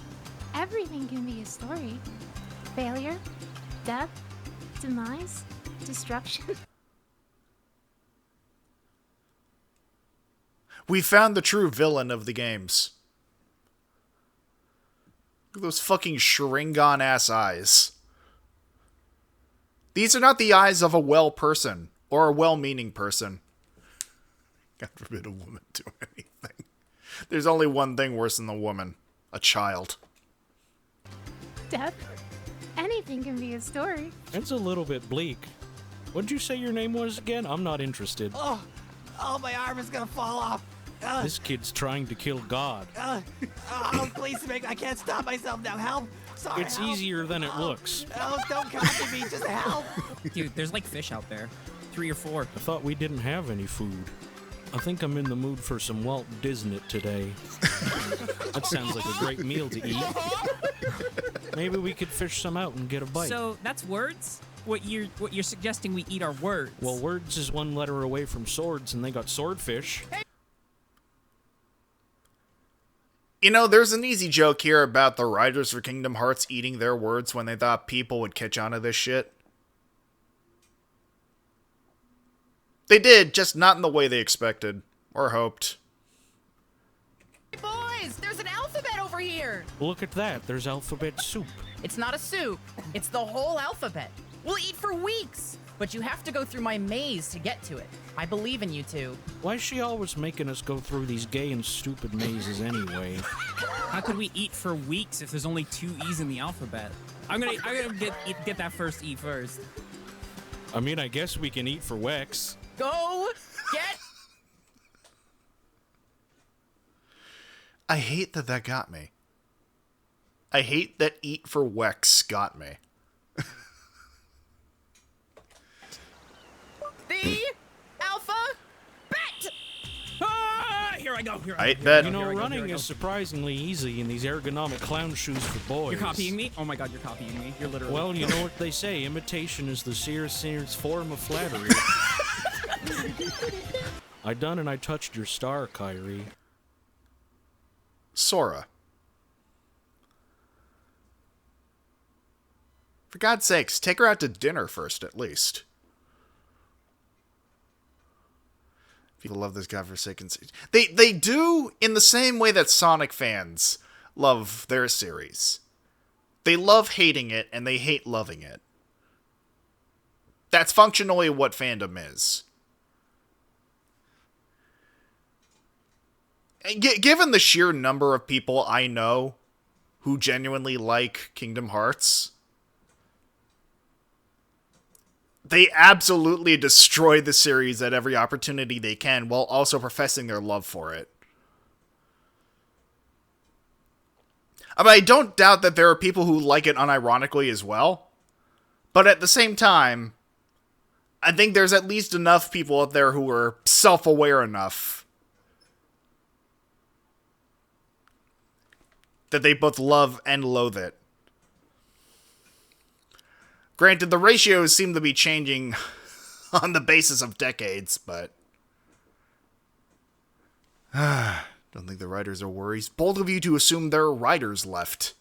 Speaker 16: Everything can be a story. Failure, death, demise, destruction.
Speaker 1: We found the true villain of the games. Look at those fucking Sharingan-ass eyes. These are not the eyes of a well person, or a well-meaning person. God forbid a woman do anything. There's only one thing worse than the woman. A child.
Speaker 16: Death. Anything can be a story.
Speaker 3: It's a little bit bleak. What'd you say your name was again? I'm not interested.
Speaker 5: Oh, my arm is gonna fall off.
Speaker 3: This kid's trying to kill God.
Speaker 5: Please, I can't stop myself now. Help. Sorry,
Speaker 3: It's
Speaker 5: help.
Speaker 3: easier than it looks.
Speaker 5: Oh, don't copy me. Just help.
Speaker 12: Dude, there's like fish out there. 3 or 4.
Speaker 3: I thought we didn't have any food. I think I'm in the mood for some Walt Disney today. That sounds like a great meal to eat. Maybe we could fish some out and get a bite.
Speaker 12: So that's words? What you're suggesting we eat our words?
Speaker 3: Well, words is one letter away from swords, and they got swordfish.
Speaker 1: You know, there's an easy joke here about the writers for Kingdom Hearts eating their words when they thought people would catch on to this shit. They did, just not in the way they expected. Or hoped.
Speaker 9: Hey boys, there's an alphabet over here.
Speaker 3: Look at that, there's alphabet soup.
Speaker 9: It's not a soup. It's the whole alphabet. We'll eat for weeks. But you have to go through my maze to get to it. I believe in you two.
Speaker 3: Why is she always making us go through these gay and stupid mazes anyway?
Speaker 12: How could we eat for weeks if there's only 2 E's in the alphabet? I'm gonna get that first E first.
Speaker 3: I mean, I guess we can eat for Wex.
Speaker 9: Go get.
Speaker 1: I hate that that got me. I hate that eat for Wex got me.
Speaker 9: The alphabet.
Speaker 12: Here I go.
Speaker 1: I bet.
Speaker 3: You know, running is surprisingly easy in these ergonomic clown shoes for boys.
Speaker 12: You're copying me? Oh my god, you're copying me. You're literally.
Speaker 3: Well, you know what they say, imitation is the sincerest form of flattery. I done and I touched your star, Kyrie.
Speaker 1: Sora. For God's sakes, take her out to dinner first, at least. People love this godforsaken series. They do in the same way that Sonic fans love their series. They love hating it, and they hate loving it. That's functionally what fandom is. Given the sheer number of people I know who genuinely like Kingdom Hearts, they absolutely destroy the series at every opportunity they can while also professing their love for it. I mean, I don't doubt that there are people who like it unironically as well, but at the same time, I think there's at least enough people out there who are self-aware enough that they both love and loathe it. Granted, the ratios seem to be changing on the basis of decades, but don't think the writers are worried. Bold of you to assume there are writers left.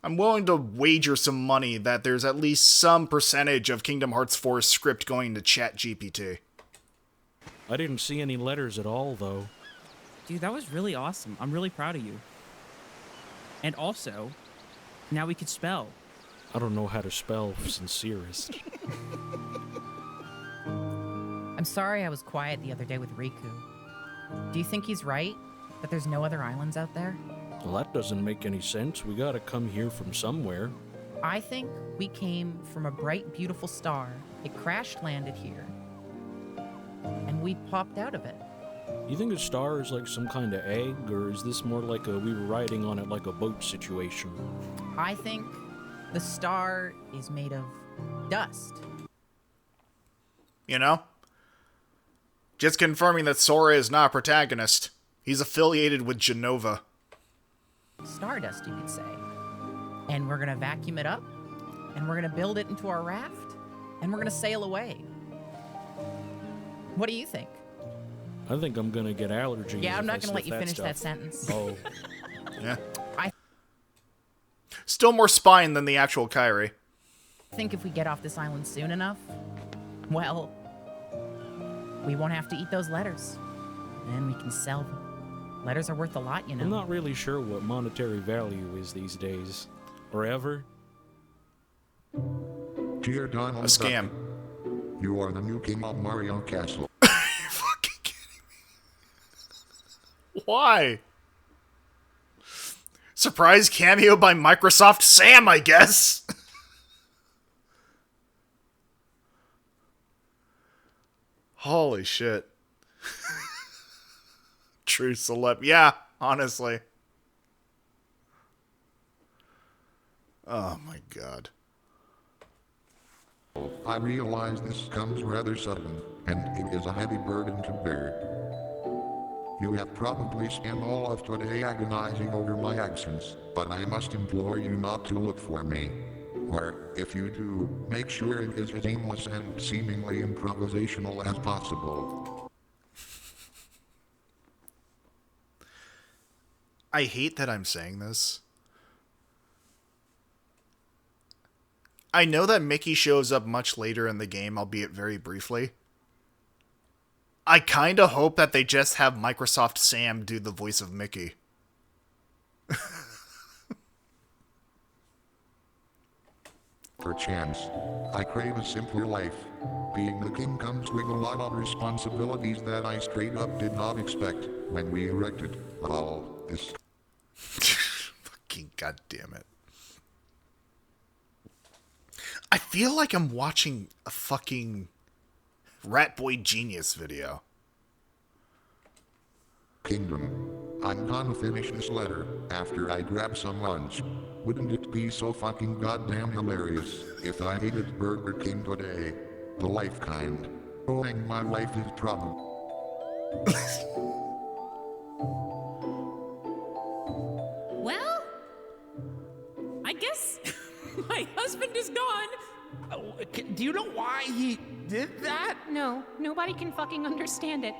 Speaker 1: I'm willing to wager some money that there's at least some percentage of Kingdom Hearts 4 script going to ChatGPT.
Speaker 3: I didn't see any letters at all, though.
Speaker 12: Dude, that was really awesome. I'm really proud of you. And also, now we could spell.
Speaker 3: I don't know how to spell sincerest.
Speaker 9: I'm sorry I was quiet the other day with Riku. Do you think he's right? That there's no other islands out there?
Speaker 3: Well, that doesn't make any sense. We gotta come here from somewhere.
Speaker 9: I think we came from a bright, beautiful star. It crash-landed here. And we popped out of it.
Speaker 3: You think a star is like some kind of egg, or is this more like we were riding on it like a boat situation?
Speaker 9: I think the star is made of dust.
Speaker 1: You know? Just confirming that Sora is not a protagonist. He's affiliated with Genova.
Speaker 9: Stardust, you could say. And we're gonna vacuum it up, and we're gonna build it into our raft, and we're gonna sail away. What do you think?
Speaker 3: I think I'm gonna get allergies.
Speaker 9: Yeah, I'm
Speaker 3: if
Speaker 9: not
Speaker 3: I
Speaker 9: gonna let you
Speaker 3: sniff
Speaker 9: finish that
Speaker 3: stuff.
Speaker 9: sentence.
Speaker 3: Oh.
Speaker 1: Yeah.
Speaker 9: I
Speaker 1: Still more spine than the actual Kyrie.
Speaker 9: think if we get off this island soon enough, well, we won't have to eat those letters. Then we can sell them. Letters are worth a lot, you know.
Speaker 3: I'm not really sure what monetary value is these days. Or ever.
Speaker 17: Dear Donald,
Speaker 1: A scam.
Speaker 17: Duck, you are the new king of Mario Castle.
Speaker 1: Why? Surprise cameo by Microsoft Sam, I guess. Holy shit. True celeb. Yeah, honestly. Oh my god.
Speaker 17: I realize this comes rather sudden, and it is a heavy burden to bear. You have probably spent all of today agonizing over my absence, but I must implore you not to look for me. Or, if you do, make sure it is as aimless and seemingly improvisational as possible.
Speaker 1: I hate that I'm saying this. I know that Mickey shows up much later in the game, albeit very briefly. I kinda hope that they just have Microsoft Sam do the voice of Mickey.
Speaker 17: Perchance, I crave a simpler life. Being the king comes with a lot of responsibilities that I straight up did not expect when we erected all this.
Speaker 1: Fucking goddamn it. I feel like I'm watching a fucking Rat Boy Genius video.
Speaker 17: Kingdom. I'm gonna finish this letter after I grab some lunch. Wouldn't it be so fucking goddamn hilarious if I ate at Burger King today? The life kind. Knowing my life is trouble.
Speaker 12: Well, I guess my husband is gone.
Speaker 13: Do you know why he did that?
Speaker 16: No, nobody can fucking understand it.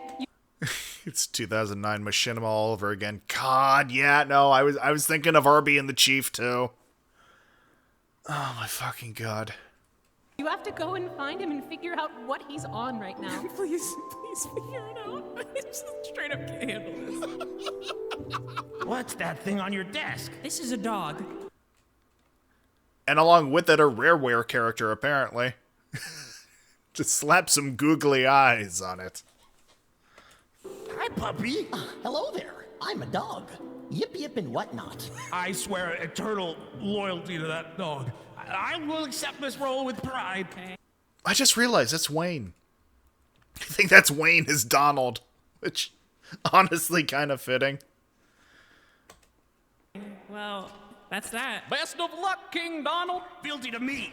Speaker 1: It's 2009 Machinima all over again. God, yeah, no, I was thinking of Arby and the Chief too. Oh my fucking god.
Speaker 16: You have to go and find him and figure out what he's on right now.
Speaker 12: Please figure it out. I just straight up can't handle this.
Speaker 13: What's that thing on your desk?
Speaker 12: This is a dog.
Speaker 1: And along with it, a Rareware character, apparently. Just slap some googly eyes on it.
Speaker 5: Hi, puppy. Hello there. I'm a dog. Yip yip and whatnot.
Speaker 13: I swear eternal loyalty to that dog. I will accept this role with pride.
Speaker 1: I just realized that's Wayne. I think that's Wayne as Donald, which honestly kind of fitting.
Speaker 12: Well, that's that.
Speaker 14: Best of luck, King Donald.
Speaker 13: Guilty to me.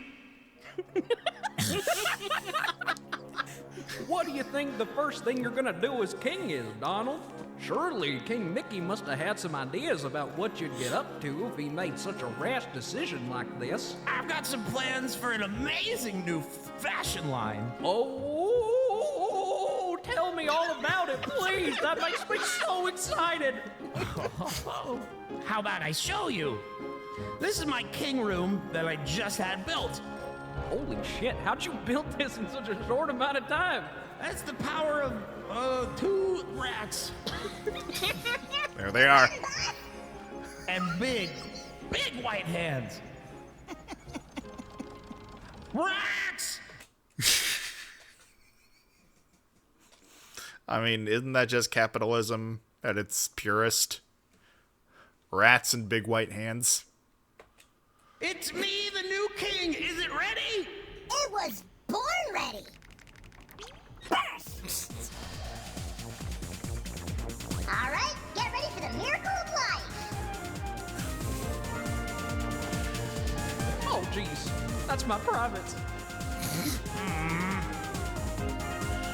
Speaker 14: What do you think the first thing you're gonna do as king is, Donald? Surely King Mickey must have had some ideas about what you'd get up to if he made such a rash decision like this.
Speaker 13: I've got some plans for an amazing new fashion line.
Speaker 14: Oh, tell me all about it, please. That makes me so excited.
Speaker 13: How about I show you? This is my king room that I just had built.
Speaker 14: Holy shit, how'd you build this in such a short amount of time?
Speaker 13: That's the power of 2 rats.
Speaker 1: There they are.
Speaker 13: And big white hands. Rats!
Speaker 1: I mean, isn't that just capitalism at its purest? Rats and big white hands.
Speaker 13: It's me, the new king. Is it ready?
Speaker 18: It was born ready. All right, get ready for the miracle of life.
Speaker 14: Oh, jeez. That's my privates.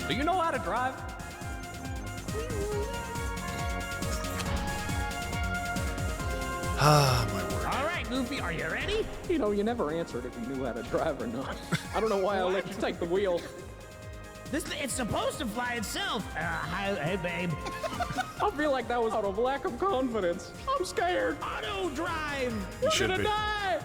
Speaker 14: Do you know how to drive?
Speaker 1: Ah, my word.
Speaker 13: All right, Goofy, are you ready?
Speaker 14: You know, you never answered if you knew how to drive or not. I don't know why I let you take the wheel.
Speaker 13: It's supposed to fly itself. Hey, babe.
Speaker 14: I feel like that was out of lack of confidence. I'm scared.
Speaker 13: Auto drive.
Speaker 1: You should be.
Speaker 14: Die.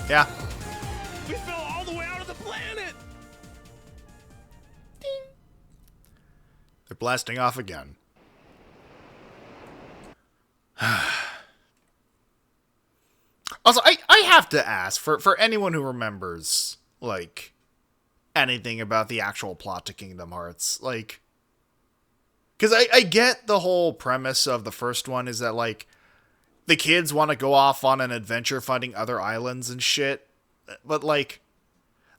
Speaker 1: Yeah.
Speaker 13: We fell all the way out of the planet.
Speaker 1: They're blasting off again. Also, I have to ask, for anyone who remembers, like, anything about the actual plot to Kingdom Hearts, like, because I get the whole premise of the first one is that, like, the kids want to go off on an adventure finding other islands and shit, but, like,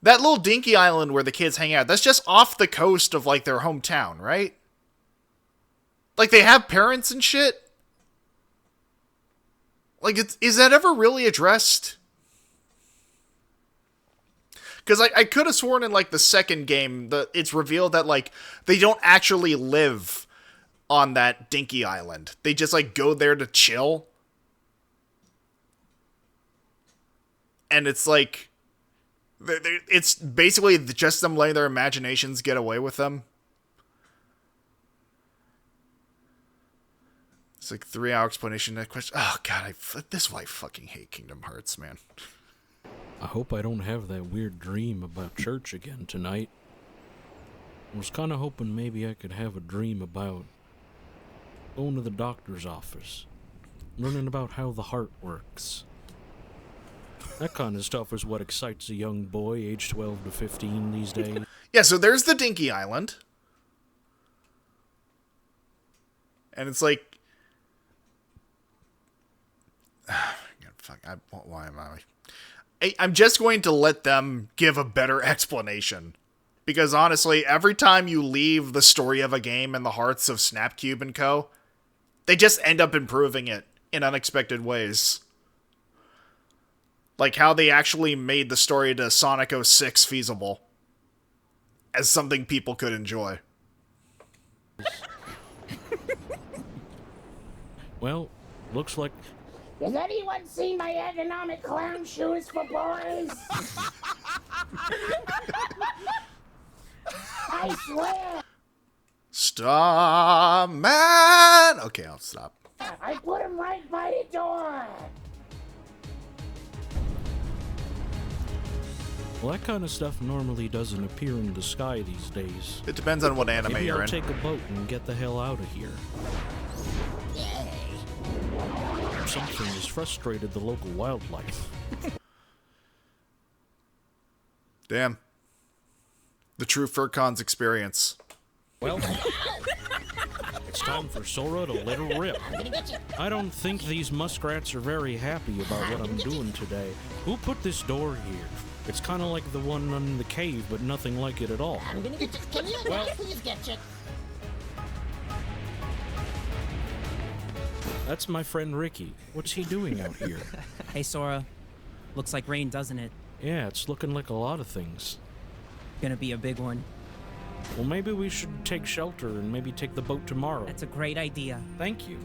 Speaker 1: that little dinky island where the kids hang out, that's just off the coast of, like, their hometown, right? Like, they have parents and shit? Like, is that ever really addressed? Because I could have sworn in, like, the second game, it's revealed that, like, they don't actually live on that dinky island. They just, like, go there to chill. And it's, like, it's basically just them letting their imaginations get away with them. It's like 3-hour explanation. That question. Oh god, this is why I fucking hate Kingdom Hearts, man.
Speaker 3: I hope I don't have that weird dream about church again tonight. I was kind of hoping maybe I could have a dream about going to the doctor's office, learning about how the heart works. That kind of stuff is what excites a young boy aged 12 to 15 these days.
Speaker 1: Yeah, so there's the dinky island. And it's like, why am I? I'm just going to let them give a better explanation. Because honestly, every time you leave the story of a game in the hearts of SnapCube and co., they just end up improving it in unexpected ways. Like how they actually made the story to Sonic 06 feasible. As something people could enjoy.
Speaker 3: Well, looks like...
Speaker 18: Has anyone seen my ergonomic clown shoes for boys? I swear.
Speaker 1: Stop, man! Okay, I'll stop.
Speaker 18: I put them right by the door.
Speaker 3: Well, that kind of stuff normally doesn't appear in the sky these days.
Speaker 1: It depends on what anime
Speaker 3: Maybe
Speaker 1: you're
Speaker 3: I'll
Speaker 1: in.
Speaker 3: take a boat and get the hell out of here. Something has frustrated the local wildlife.
Speaker 1: Damn. The true FurCon's experience.
Speaker 3: Well, it's time for Sora to let her rip. I don't think these muskrats are very happy about what I'm doing today. Who put this door here? It's kind of like the one in the cave, but nothing like it at all.
Speaker 18: I'm gonna get you. Can you please get you?
Speaker 3: That's my friend Ricky. What's he doing out here?
Speaker 12: Hey, Sora. Looks like rain, doesn't it?
Speaker 3: Yeah, it's looking like a lot of things.
Speaker 12: Gonna be a big one.
Speaker 3: Well, maybe we should take shelter and maybe take the boat tomorrow.
Speaker 12: That's a great idea.
Speaker 3: Thank you.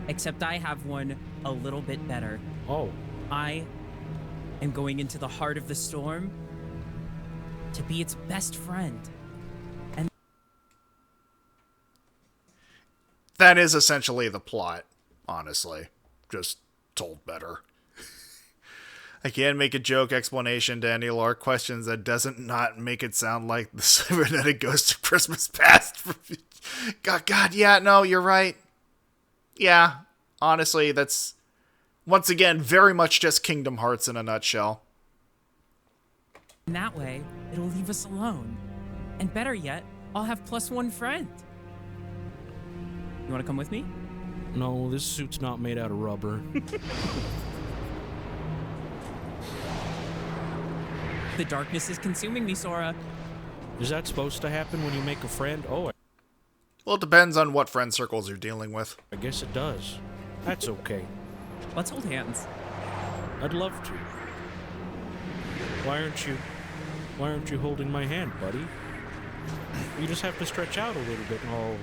Speaker 12: Except I have one a little bit better.
Speaker 3: Oh.
Speaker 12: I am going into the heart of the storm to be its best friend. And
Speaker 1: that is essentially the plot, honestly. Just told better. I can't make a joke explanation to any lore questions that doesn't not make it sound like the cybernetic ghost of Christmas past. God, yeah, no, you're right. Yeah, honestly, that's, once again, very much just Kingdom Hearts in a nutshell.
Speaker 12: in that way, it'll leave us alone. And better yet, I'll have +1 friend. You want to come with me?
Speaker 3: No, this suit's not made out of rubber.
Speaker 12: The darkness is consuming me, Sora.
Speaker 3: Is that supposed to happen when you make a friend? Oh,
Speaker 1: well, it depends on what friend circles you're dealing with.
Speaker 3: I guess it does. That's okay.
Speaker 12: Let's hold hands.
Speaker 3: I'd love to. Why aren't you holding my hand, buddy? You just have to stretch out a little bit. Oh.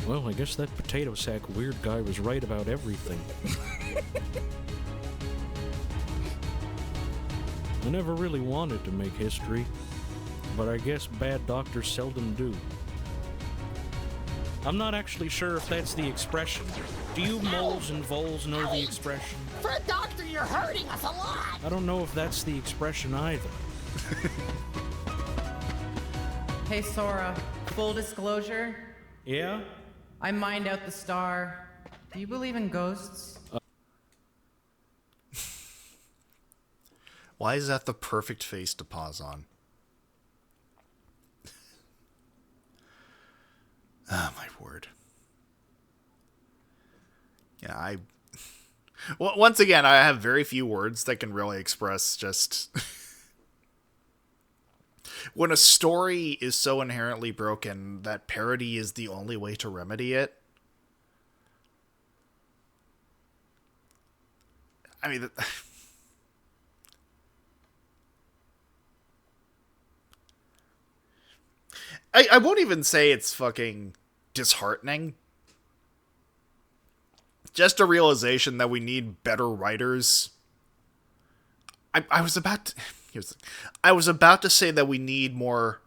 Speaker 3: Well, I guess that potato sack weird guy was right about everything. I never really wanted to make history, but I guess bad doctors seldom do. I'm not actually sure if that's the expression. Do you moles and voles know the expression?
Speaker 5: For a doctor, you're hurting us a lot.
Speaker 3: I don't know if that's the expression either.
Speaker 9: Hey, Sora, full disclosure,
Speaker 3: Yeah?
Speaker 9: I mined out the star. Do you believe in ghosts?
Speaker 1: Why is that the perfect face to pause on? Ah, my word. Yeah, well, once again, I have very few words that can really express just... when a story is so inherently broken that parody is the only way to remedy it. I mean... I won't even say it's fucking disheartening. Just a realization that we need better writers. I was about to say that we need more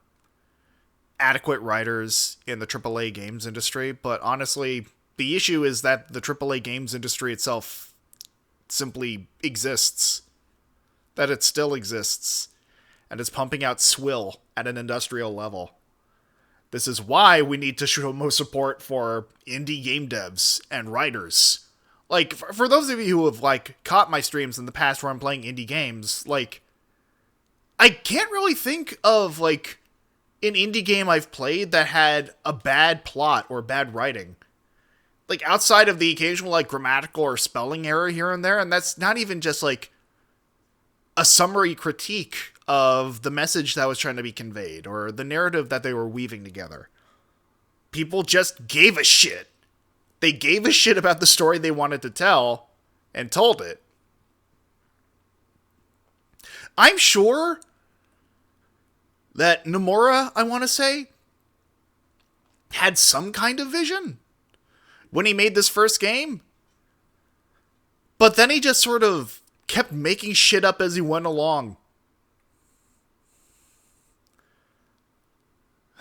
Speaker 1: adequate writers in the AAA games industry, but honestly, the issue is that the AAA games industry itself simply exists. That it still exists. And it's pumping out swill at an industrial level. This is why we need to show more support for indie game devs and writers. Like, for those of you who have, like, caught my streams in the past where I'm playing indie games, like, I can't really think of, like, an indie game I've played that had a bad plot or bad writing. Like, outside of the occasional, like, grammatical or spelling error here and there, and that's not even just, like, a summary critique of the message that was trying to be conveyed, or the narrative that they were weaving together. People just gave a shit. They gave a shit about the story they wanted to tell, and told it. I'm sure that Nomura, I want to say, had some kind of vision when he made this first game. But then he just sort of kept making shit up as he went along.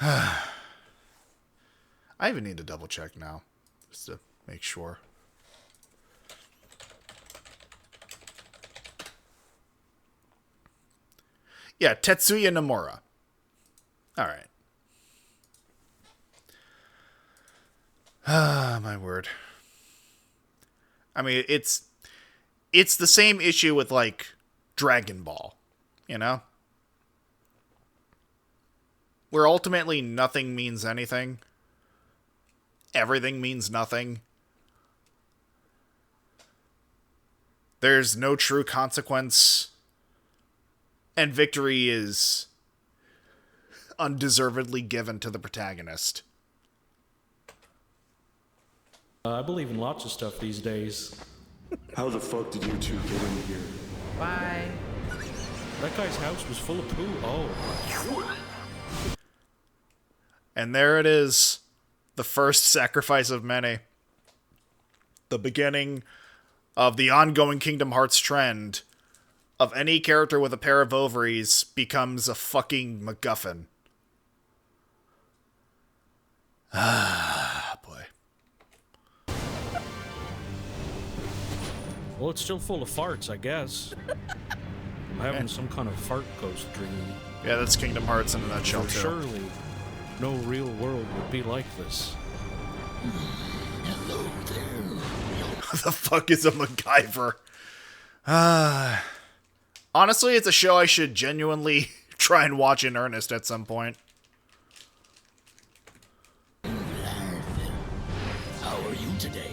Speaker 1: I even need to double check now, just to make sure. Yeah, Tetsuya Nomura. Alright. Ah, my word. I mean, it's the same issue with, like, Dragon Ball, you know? Where ultimately nothing means anything. Everything means nothing. There's no true consequence. And victory is undeservedly given to the protagonist.
Speaker 3: I believe in lots of stuff these days.
Speaker 15: How the fuck did you two get in here?
Speaker 9: Bye.
Speaker 3: That guy's house was full of poo. Oh.
Speaker 1: And there it is. The first sacrifice of many. The beginning of the ongoing Kingdom Hearts trend of any character with a pair of ovaries becomes a fucking MacGuffin. Ah, boy.
Speaker 3: Well, it's still full of farts, I guess. I'm having some kind of fart ghost dream.
Speaker 1: Yeah, that's Kingdom Hearts in a nutshell,
Speaker 3: For
Speaker 1: too.
Speaker 3: surely, no real world would be like this.
Speaker 5: Hello there.
Speaker 1: What the fuck is a MacGyver? Honestly, it's a show I should genuinely try and watch in earnest at some point.
Speaker 5: How are you today?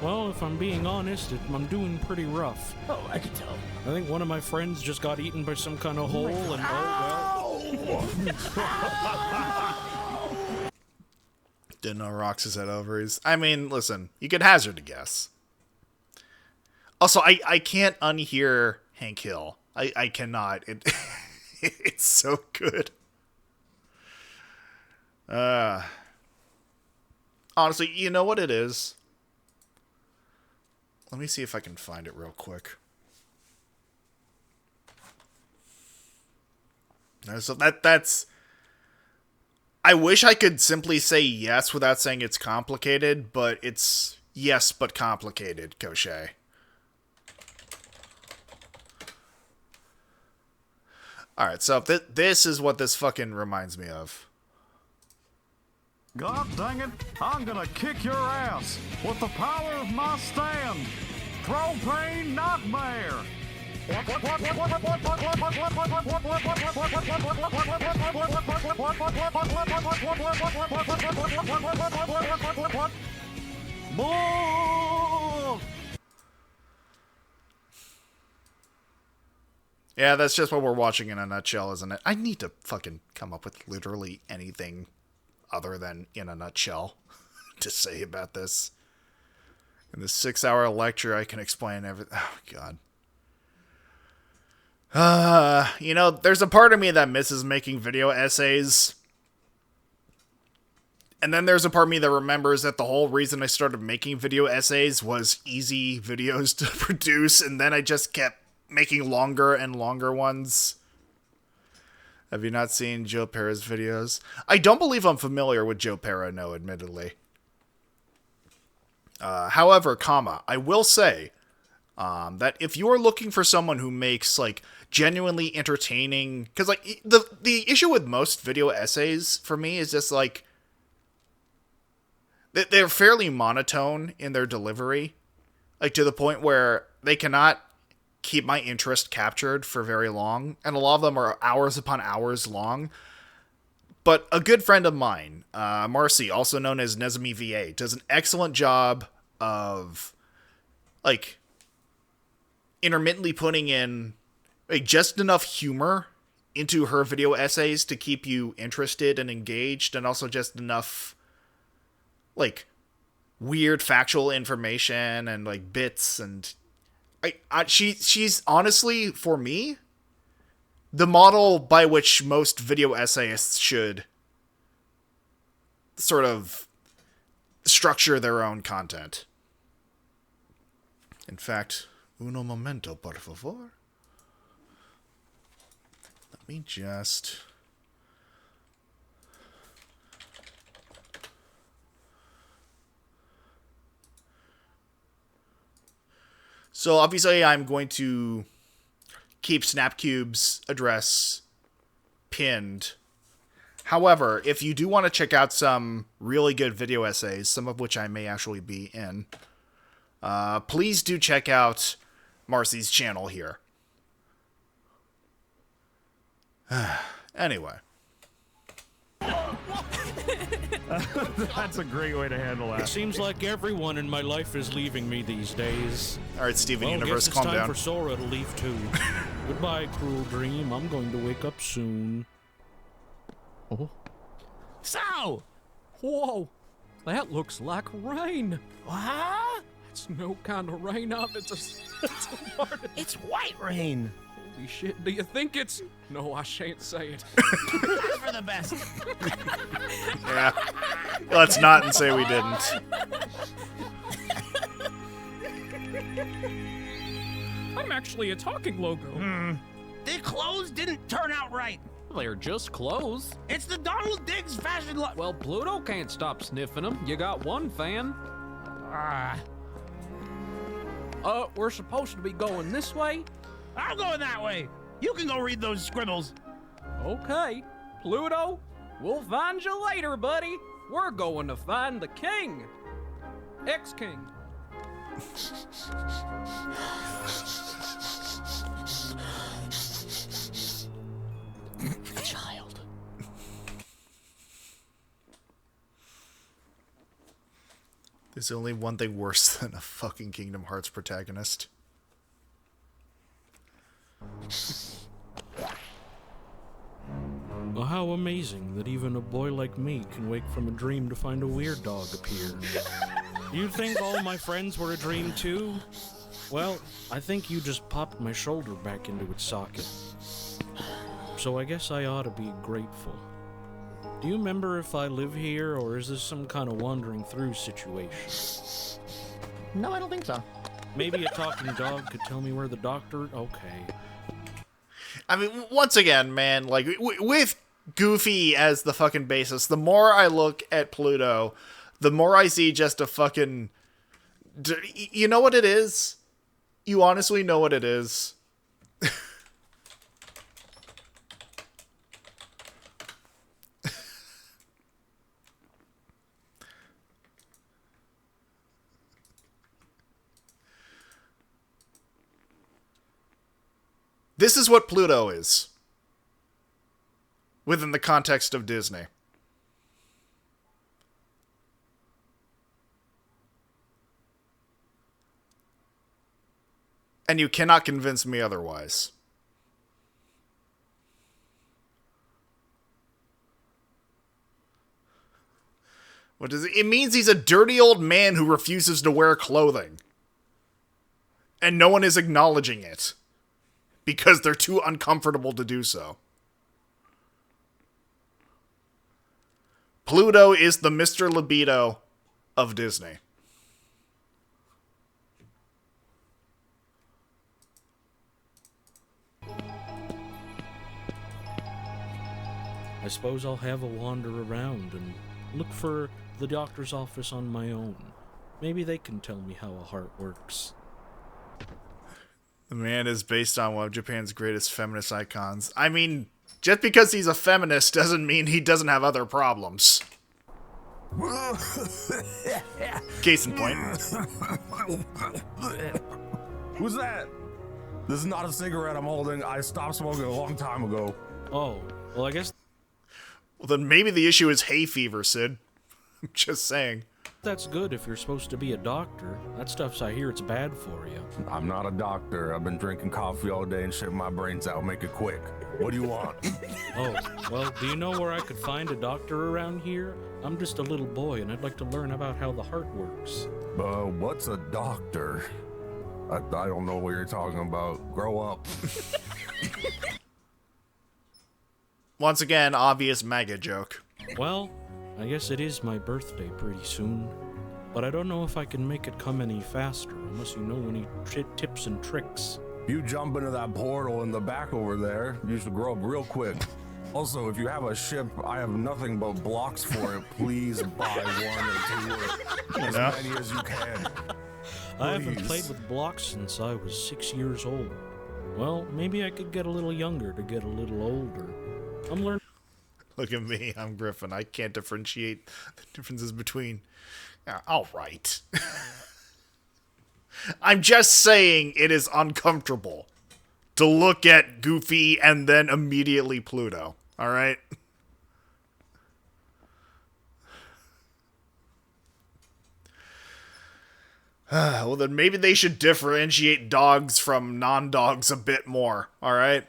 Speaker 3: Well, if I'm being honest, I'm doing pretty rough.
Speaker 5: Oh, I can tell.
Speaker 3: I think one of my friends just got eaten by some kind of hole, and oh well.
Speaker 1: Didn't know Roxas had ovaries. I mean, listen, you could hazard a guess. Also, I can't unhear Hank Hill. I cannot. It's so good. Honestly, you know what it is? Let me see if I can find it real quick. So that's... I wish I could simply say yes without saying it's complicated, but it's yes but complicated, Koshe. Alright, so this is what this fucking reminds me of.
Speaker 19: God dang it, I'm gonna kick your ass with the power of my stand. Propane Nightmare.
Speaker 1: Yeah, that's just what we're watching in a nutshell, isn't it? I need to fucking come up with literally anything other than in a nutshell to say about this. In this 6-hour lecture, I can explain everything. Oh, God. You know, there's a part of me that misses making video essays. And then there's a part of me that remembers that the whole reason I started making video essays was easy videos to produce, and then I just kept making longer and longer ones. Have you not seen Joe Pera's videos? I don't believe I'm familiar with Joe Pera, no, admittedly. However, I will say that if you're looking for someone who makes, like, genuinely entertaining... Because, like, the issue with most video essays, for me, is just, like... They're fairly monotone in their delivery. Like, to the point where they cannot keep my interest captured for very long. And a lot of them are hours upon hours long. But a good friend of mine, Marcy, also known as Nezumi VA, does an excellent job of, like, intermittently putting in, like, just enough humor into her video essays to keep you interested and engaged, and also just enough, like, weird factual information and, like, bits, and she's honestly, for me, the model by which most video essayists should sort of structure their own content. In fact, uno momento, por favor. Let me just... So obviously I'm going to keep SnapCube's address pinned. However, if you do want to check out some really good video essays, some of which I may actually be in, please do check out Marcy's channel here. Anyway.
Speaker 19: That's a great way to handle that.
Speaker 3: It seems like everyone in my life is leaving me these days.
Speaker 1: Alright, Steven
Speaker 3: well,
Speaker 1: Universe,
Speaker 3: guess
Speaker 1: calm
Speaker 3: it's time
Speaker 1: down.
Speaker 3: for Sora to leave too. Goodbye, cruel dream. I'm going to wake up soon.
Speaker 14: Oh. So! Whoa! That looks like rain.
Speaker 13: What?
Speaker 14: It's no kind of rain up. It's
Speaker 13: It's white rain.
Speaker 14: Holy shit, do you think it's... No, I shan't say it.
Speaker 13: That's for the best.
Speaker 1: Yeah. Let's not and say we didn't.
Speaker 12: I'm actually a talking logo.
Speaker 13: The clothes didn't turn out right.
Speaker 14: They're just clothes.
Speaker 13: It's the Donald Diggs fashion look.
Speaker 14: Well, Pluto can't stop sniffing them. You got one fan. We're supposed to be going this way?
Speaker 13: I'm going that way. You can go read those scribbles.
Speaker 14: Okay. Pluto, we'll find you later, buddy. We're going to find the king. Ex-king.
Speaker 5: A child.
Speaker 1: There's only one thing worse than a fucking Kingdom Hearts protagonist.
Speaker 3: Well, how amazing that even a boy like me can wake from a dream to find a weird dog appear. You'd think all my friends were a dream too? Well, I think you just popped my shoulder back into its socket. So I guess I ought to be grateful. Do you remember if I live here, or is this some kind of wandering through situation?
Speaker 5: No, I don't think so.
Speaker 3: Maybe a talking dog could tell me where the doctor... Okay.
Speaker 1: I mean, once again, man, like, with Goofy as the fucking basis, the more I look at Pluto, the more I see just a fucking... You know what it is? You honestly know what it is. This is what Pluto is. Within the context of Disney. And you cannot convince me otherwise. What does it? It means he's a dirty old man who refuses to wear clothing. And no one is acknowledging it. Because they're too uncomfortable to do so. Pluto is the Mr. Libido of Disney.
Speaker 3: I suppose I'll have a wander around and look for the doctor's office on my own. Maybe they can tell me how a heart works.
Speaker 1: The man is based on one of Japan's greatest feminist icons. I mean, just because he's a feminist doesn't mean he doesn't have other problems. Case in point.
Speaker 20: Who's that? This is not a cigarette I'm holding. I stopped smoking a long time ago.
Speaker 3: Oh, well, I guess...
Speaker 1: Well, then maybe the issue is hay fever, Sid. I'm just saying.
Speaker 3: That's good if you're supposed to be a doctor. That stuff's, I hear, it's bad for you.
Speaker 20: I'm not a doctor. I've been drinking coffee all day and shitting my brains out. Make it quick. What do you want?
Speaker 3: Oh, well, do you know where I could find a doctor around here? I'm just a little boy, and I'd like to learn about how the heart works.
Speaker 20: What's a doctor? I don't know what you're talking about. Grow up.
Speaker 1: Once again, obvious MAGA joke.
Speaker 3: Well, I guess it is my birthday pretty soon, but I don't know if I can make it come any faster unless you know any tips and tricks.
Speaker 20: You jump into that portal in the back over there, you should grow up real quick. Also, if you have a ship, I have nothing but blocks for it. Please buy one or two, as many as you can.
Speaker 3: I haven't played with blocks since I was 6 years old. Well, maybe I could get a little younger to get a little older. I'm learning.
Speaker 1: Look at me, I'm Griffin. I can't differentiate the differences between... all right. I'm just saying it is uncomfortable to look at Goofy and then immediately Pluto. All right? Well, then maybe they should differentiate dogs from non-dogs a bit more. All right?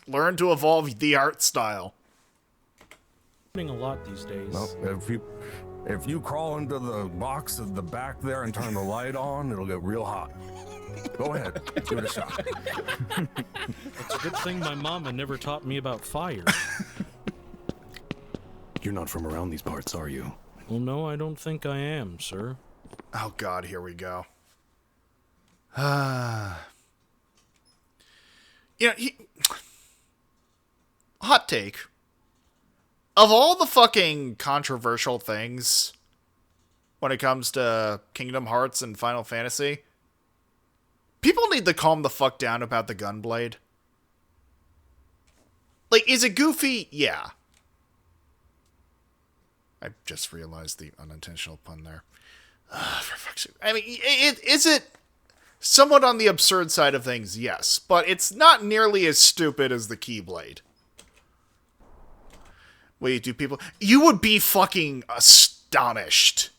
Speaker 1: Learn to evolve the art style.
Speaker 3: A lot these days.
Speaker 20: Well, if you crawl into the box at the back there and turn the light on, it'll get real hot. Go ahead, give it a shot.
Speaker 3: It's a good thing my mama never taught me about fire.
Speaker 15: You're not from around these parts, are you?
Speaker 3: Well, no, I don't think I am, sir.
Speaker 1: Oh, God, here we go. Hot take. Of all the fucking controversial things when it comes to Kingdom Hearts and Final Fantasy, people need to calm the fuck down about the Gunblade. Like, is it goofy? Yeah. I just realized the unintentional pun there. For fuck's sake. I mean, is it somewhat on the absurd side of things? Yes. But it's not nearly as stupid as the Keyblade. Wait, do people... You would be fucking astonished.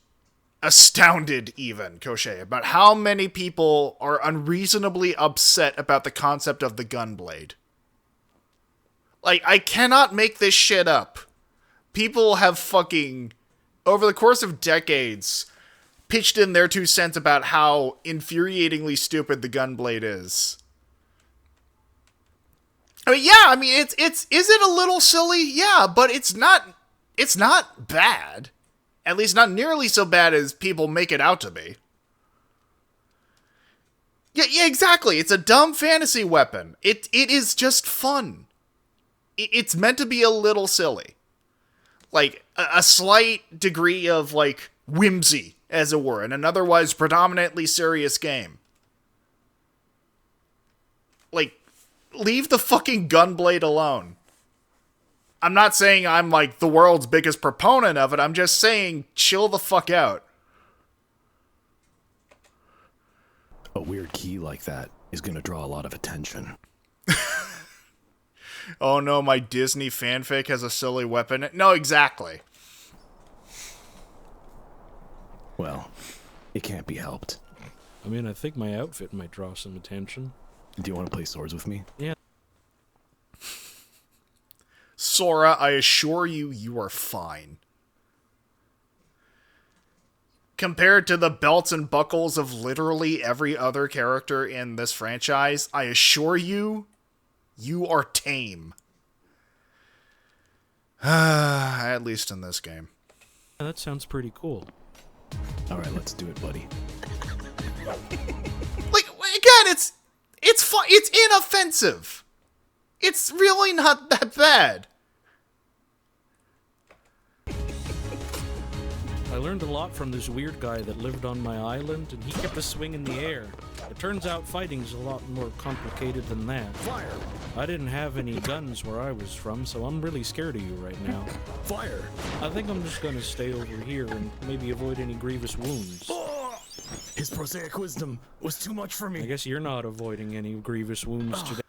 Speaker 1: Astounded, even, Koshe, about how many people are unreasonably upset about the concept of the Gunblade. Like, I cannot make this shit up. People have fucking, over the course of decades, pitched in their 2 cents about how infuriatingly stupid the Gunblade is. I mean, yeah, I mean, is it a little silly? Yeah, but it's not bad. At least not nearly so bad as people make it out to be. Yeah, exactly. It's a dumb fantasy weapon. It is just fun. It's meant to be a little silly. Like, a slight degree of, like, whimsy, as it were, in an otherwise predominantly serious game. Like, leave the fucking gunblade alone. I'm not saying I'm, like, the world's biggest proponent of it. I'm just saying, chill the fuck out.
Speaker 21: A weird key like that is going to draw a lot of attention.
Speaker 1: Oh no, my Disney fanfic has a silly weapon. No, exactly.
Speaker 21: Well, it can't be helped.
Speaker 3: I mean, I think my outfit might draw some attention.
Speaker 21: Do you want to play swords with me?
Speaker 3: Yeah.
Speaker 1: Sora, I assure you, you are fine. Compared to the belts and buckles of literally every other character in this franchise, I assure you, you are tame. At least in this game.
Speaker 3: Yeah, that sounds pretty cool.
Speaker 21: Alright, let's do it, buddy.
Speaker 1: Like, again, it's fun. It's inoffensive. It's really not that bad.
Speaker 3: I learned a lot from this weird guy that lived on my island, and he kept a swing in the air. It turns out fighting's a lot more complicated than that.
Speaker 21: Fire!
Speaker 3: I didn't have any guns where I was from, so I'm really scared of you right now.
Speaker 21: Fire!
Speaker 3: I think I'm just gonna stay over here and maybe avoid any grievous wounds.
Speaker 21: His prosaic wisdom was too much for me.
Speaker 3: I guess you're not avoiding any grievous wounds today.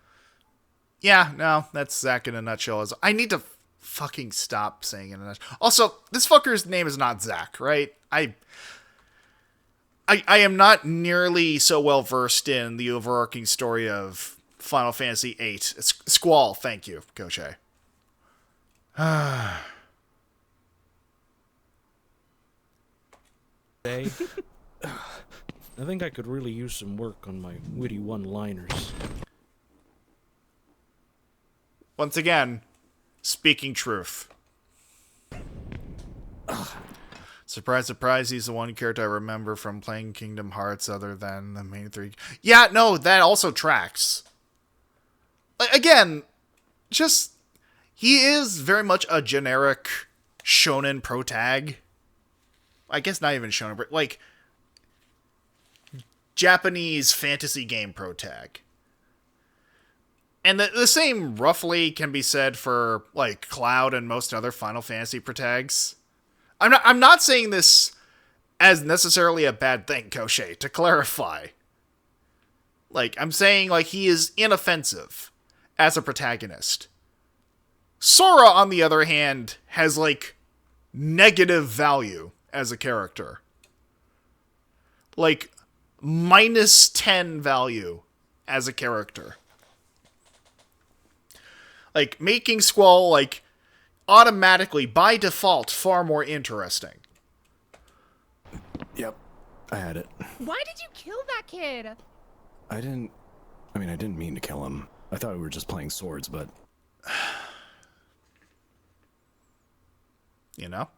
Speaker 1: Yeah, no, that's Zach in a nutshell. I need to fucking stop saying it in a nutshell. Also, this fucker's name is not Zach, right? I am not nearly so well versed in the overarching story of Final Fantasy VIII. Squall, thank you, Gauche.
Speaker 3: I think I could really use some work on my witty one-liners.
Speaker 1: Once again, speaking truth. Surprise, surprise, he's the one character I remember from playing Kingdom Hearts other than the main three. Yeah, no, that also tracks. Again, just, he is very much a generic shonen protag. I guess not even shonen, but like, Japanese fantasy game protag. And the same roughly can be said for like Cloud and most other Final Fantasy protags. I'm not saying this as necessarily a bad thing, Koshé, to clarify. Like, I'm saying, like, he is inoffensive as a protagonist. Sora, on the other hand, has, like, negative value as a character. Like, minus 10 value as a character. Like, making Squall, like, automatically, by default, far more interesting.
Speaker 21: Yep, I had it.
Speaker 22: Why did you kill that kid?
Speaker 21: I didn't mean to kill him. I thought we were just playing swords, but...
Speaker 1: You know?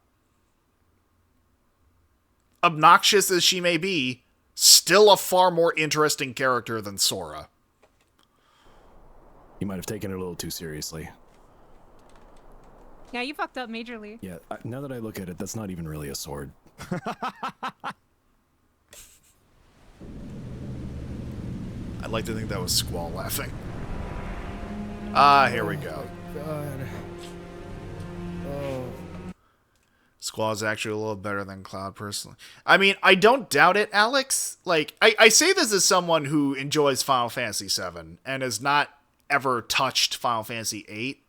Speaker 1: Obnoxious as she may be, still a far more interesting character than Sora.
Speaker 21: You might have taken it a little too seriously.
Speaker 22: Yeah, you fucked up majorly.
Speaker 21: Yeah, now that I look at it, that's not even really a sword.
Speaker 1: I'd like to think that was Squall laughing. Here we go.
Speaker 3: God. Oh.
Speaker 1: Squall is actually a little better than Cloud, personally. I mean, I don't doubt it, Alex. Like, I say this as someone who enjoys Final Fantasy VII and has not ever touched Final Fantasy VIII.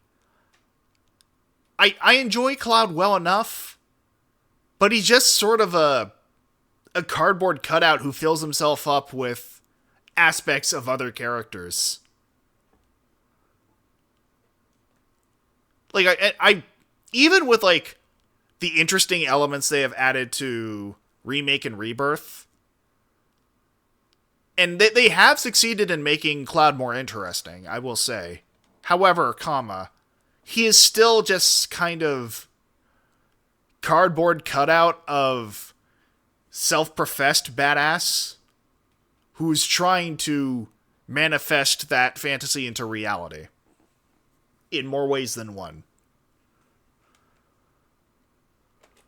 Speaker 1: I enjoy Cloud well enough, but he's just sort of a cardboard cutout who fills himself up with aspects of other characters. Like, I even with, like, the interesting elements they have added to Remake and Rebirth, and they have succeeded in making Cloud more interesting, I will say. However, comma, he is still just kind of cardboard cutout of self-professed badass who's trying to manifest that fantasy into reality in more ways than one.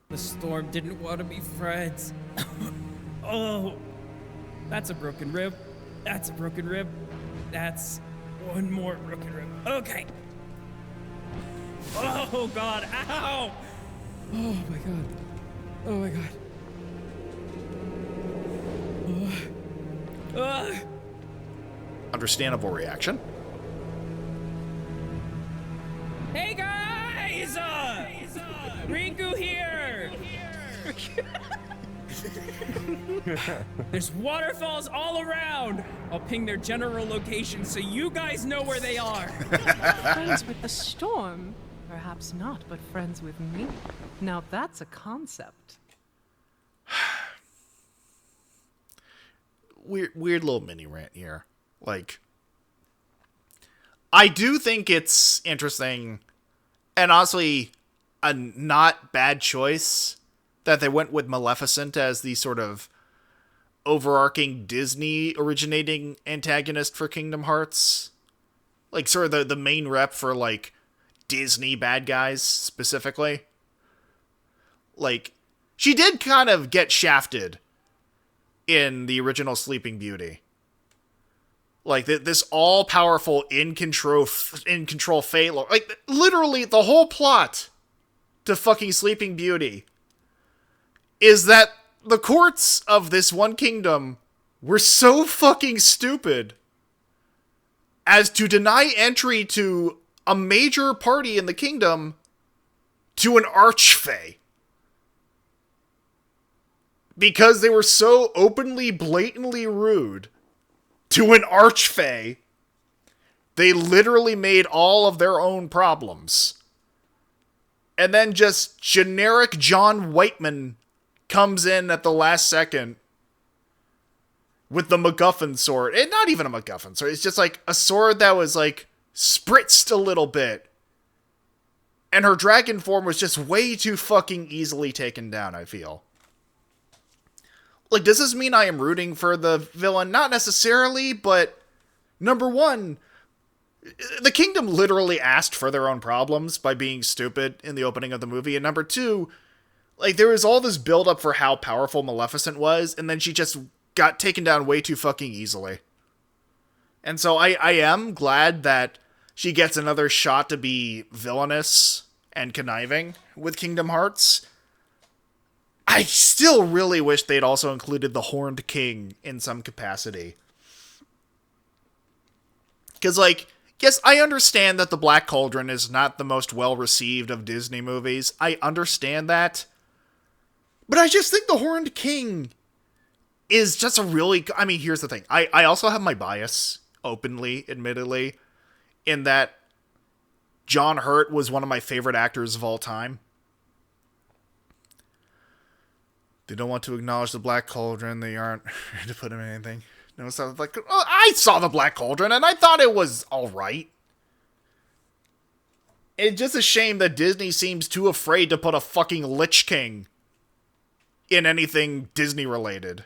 Speaker 12: The storm didn't want to be friends. Oh, that's a broken rib. That's a broken rib. That's one more broken rib. Okay. Oh, God. Ow. Oh, my God. Oh, my God.
Speaker 1: Understandable reaction.
Speaker 12: Hey, guys! Rinku here! There's waterfalls all around. I'll ping their general location so you guys know where they are.
Speaker 4: Friends with the storm? Perhaps not, but friends with me? Now that's a concept.
Speaker 1: Weird little mini rant here. Like, I do think it's interesting and honestly a not bad choice that they went with Maleficent as the sort of overarching Disney originating antagonist for Kingdom Hearts. Like, sort of the main rep for, like, Disney bad guys, specifically. Like, she did kind of get shafted in the original Sleeping Beauty. Like, this all-powerful, in-control fate. Like, literally, the whole plot to fucking Sleeping Beauty is that the courts of this one kingdom were so fucking stupid as to deny entry to a major party in the kingdom to an archfey. Because they were so openly, blatantly rude to an archfey, they literally made all of their own problems. And then just generic John Whiteman comes in at the last second with the MacGuffin sword. And not even a MacGuffin sword. It's just like a sword that was like spritzed a little bit. And her dragon form was just way too fucking easily taken down, I feel. Like, does this mean I am rooting for the villain? Not necessarily, but number one, the kingdom literally asked for their own problems by being stupid in the opening of the movie. And number two, like, there was all this build-up for how powerful Maleficent was, and then she just got taken down way too fucking easily. And so I am glad that she gets another shot to be villainous and conniving with Kingdom Hearts. I still really wish they'd also included the Horned King in some capacity. Because, like, yes, I understand that The Black Cauldron is not the most well-received of Disney movies. I understand that. But I just think the Horned King is just a really... I mean, here's the thing. I also have my bias, openly, admittedly, in that John Hurt was one of my favorite actors of all time. They don't want to acknowledge the Black Cauldron. They aren't ready to put him in anything. No, so like, oh, I saw the Black Cauldron and I thought it was alright. It's just a shame that Disney seems too afraid to put a fucking Lich King in anything Disney related.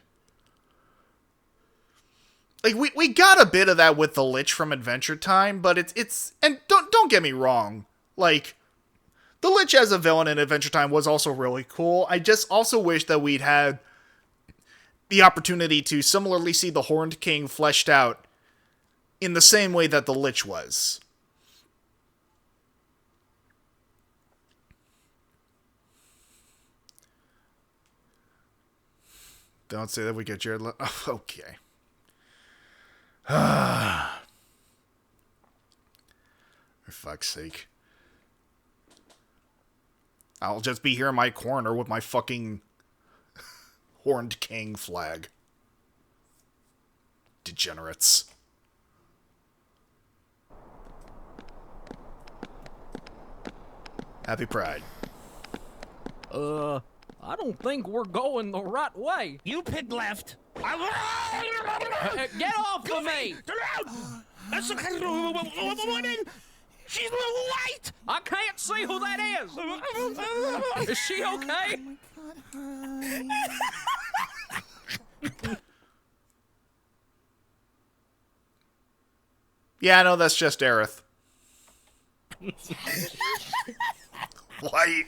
Speaker 1: Like, we got a bit of that with the Lich from Adventure Time, but it's and don't get me wrong, like, the Lich as a villain in Adventure Time was also really cool. I just also wish that we'd had the opportunity to similarly see the Horned King fleshed out in the same way that the Lich was. Don't say that we get Jared Leto. Oh, okay. For fuck's sake. I'll just be here in my corner with my fucking Horned King flag. Degenerates. Happy Pride.
Speaker 14: I don't think we're going the right way.
Speaker 5: You picked left.
Speaker 14: Get off of me!
Speaker 5: That's the kind of woman.
Speaker 14: She's white! I can't see who that is! Is she okay?
Speaker 1: Yeah, no, that's just Aerith. White.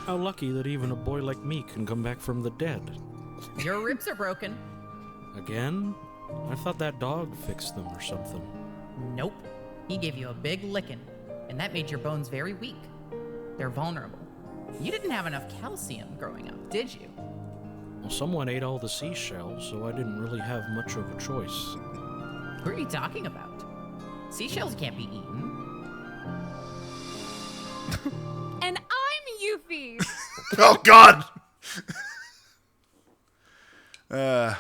Speaker 3: How lucky that even a boy like me can come back from the dead.
Speaker 9: Your ribs are broken.
Speaker 3: Again? I thought that dog fixed them or something.
Speaker 9: Nope. He gave you a big licking, and that made your bones very weak. They're vulnerable. You didn't have enough calcium growing up, did you?
Speaker 3: Well, someone ate all the seashells, so I didn't really have much of a choice.
Speaker 9: Who are you talking about? Seashells can't be eaten.
Speaker 22: And I'm Yuffie.
Speaker 1: Oh, God! I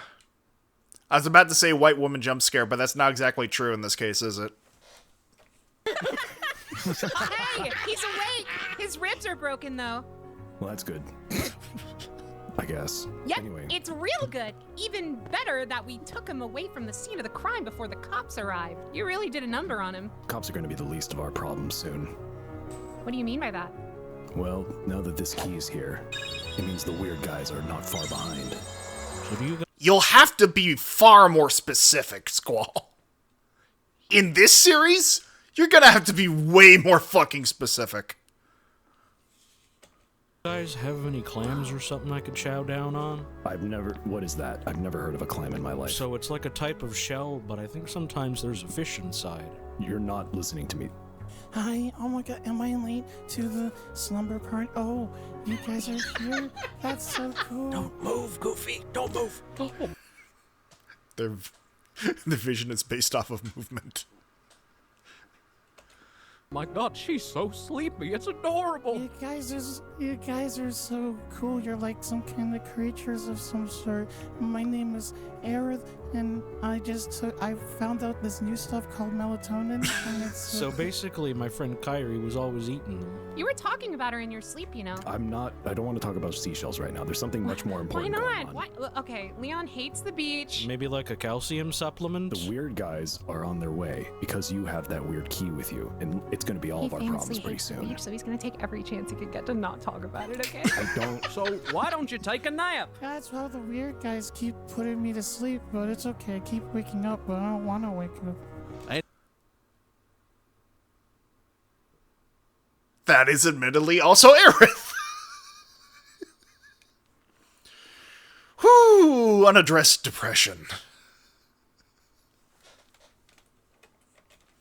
Speaker 1: was about to say white woman jump scare, but that's not exactly true in this case, is it?
Speaker 22: Hey, he's awake. His ribs are broken, though.
Speaker 21: Well, that's good. I guess.
Speaker 22: Yep,
Speaker 21: Anyway,
Speaker 22: it's real good. Even better that we took him away from the scene of the crime before the cops arrived. You really did a number on him.
Speaker 21: cops are going to be the least of our problems soon.
Speaker 22: What do you mean by that?
Speaker 21: Well, now that this key is here, it means the weird guys are not far behind.
Speaker 3: So do you
Speaker 1: You'll have to be far more specific, Squall. In this series, you're gonna have to be way more fucking specific.
Speaker 3: guys have any clams or something I could chow down on?
Speaker 21: What is that? I've never heard of a clam in my life.
Speaker 3: So it's like a type of shell, but I think sometimes there's a fish inside.
Speaker 21: You're not listening to me.
Speaker 2: Hi, oh my god, am I late to the slumber party? Oh, you guys are here? That's so cool.
Speaker 14: Don't move, Goofy. Don't move.
Speaker 1: The vision is based off of movement.
Speaker 14: My God, she's so sleepy. It's adorable.
Speaker 2: You guys are so cool. You're like some kind of creatures of some sort. My name is Aerith, and I found out this new stuff called melatonin, and it's
Speaker 3: So basically, my friend Kyrie was always eating them.
Speaker 22: You were talking about her in your sleep, you know.
Speaker 21: I don't want to talk about seashells right now. There's something much more
Speaker 22: Why
Speaker 21: important going
Speaker 22: not?
Speaker 21: on.
Speaker 22: Why? Okay, Leon hates the beach.
Speaker 3: Maybe like a calcium supplement?
Speaker 21: The weird guys are on their way because you have that weird key with you, and it's going to be all of our problems pretty
Speaker 22: hates the
Speaker 21: soon.
Speaker 22: beach, so he's gonna take every chance he could get to not talk about it, okay?
Speaker 21: I don't.
Speaker 14: So why don't you take a nap?
Speaker 2: That's how the weird guys keep putting me to sleep, but it's okay. I keep waking up, but I don't want to wake up.
Speaker 1: That is admittedly also Aerith. Whew, unaddressed depression.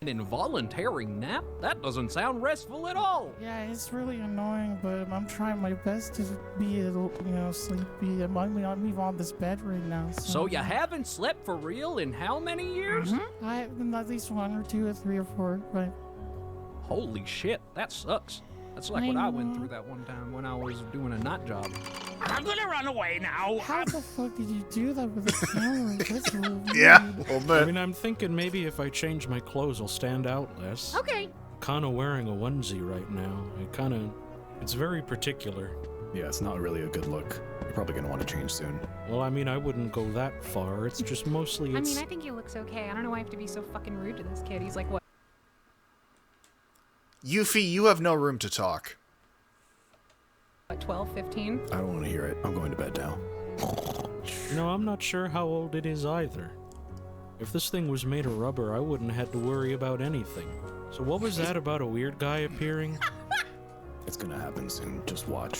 Speaker 14: An involuntary nap? That doesn't sound restful at all.
Speaker 2: Yeah, it's really annoying, but I'm trying my best to be, sleepy. I'm even on this bed right now.
Speaker 14: So you haven't slept for real in how many years?
Speaker 2: I at least 1 or 2 or 3 or 4, but
Speaker 14: Holy shit, that sucks. That's like what I went through that one time when I was doing a night job.
Speaker 13: I'm gonna run away now.
Speaker 2: How the fuck did you do that with the camera? That's really weird.
Speaker 1: Yeah, a little bit.
Speaker 3: I mean, I'm thinking maybe if I change my clothes, I'll stand out less.
Speaker 22: Okay.
Speaker 3: Kinda wearing a onesie right now. It's very particular.
Speaker 21: Yeah, it's not really a good look. You're probably going to want to change soon.
Speaker 3: Well, I mean, I wouldn't go that far. It's just mostly
Speaker 22: I mean, I think he looks okay. I don't know why I have to be so fucking rude to this kid. He's like, what?
Speaker 1: Yuffie, you have no room to talk.
Speaker 22: 12, 15?
Speaker 21: I don't want to hear it. I'm going to bed now.
Speaker 3: No, I'm not sure how old it is either. If this thing was made of rubber, I wouldn't have to worry about anything. So what was that about a weird guy appearing?
Speaker 21: It's going to happen soon. Just watch.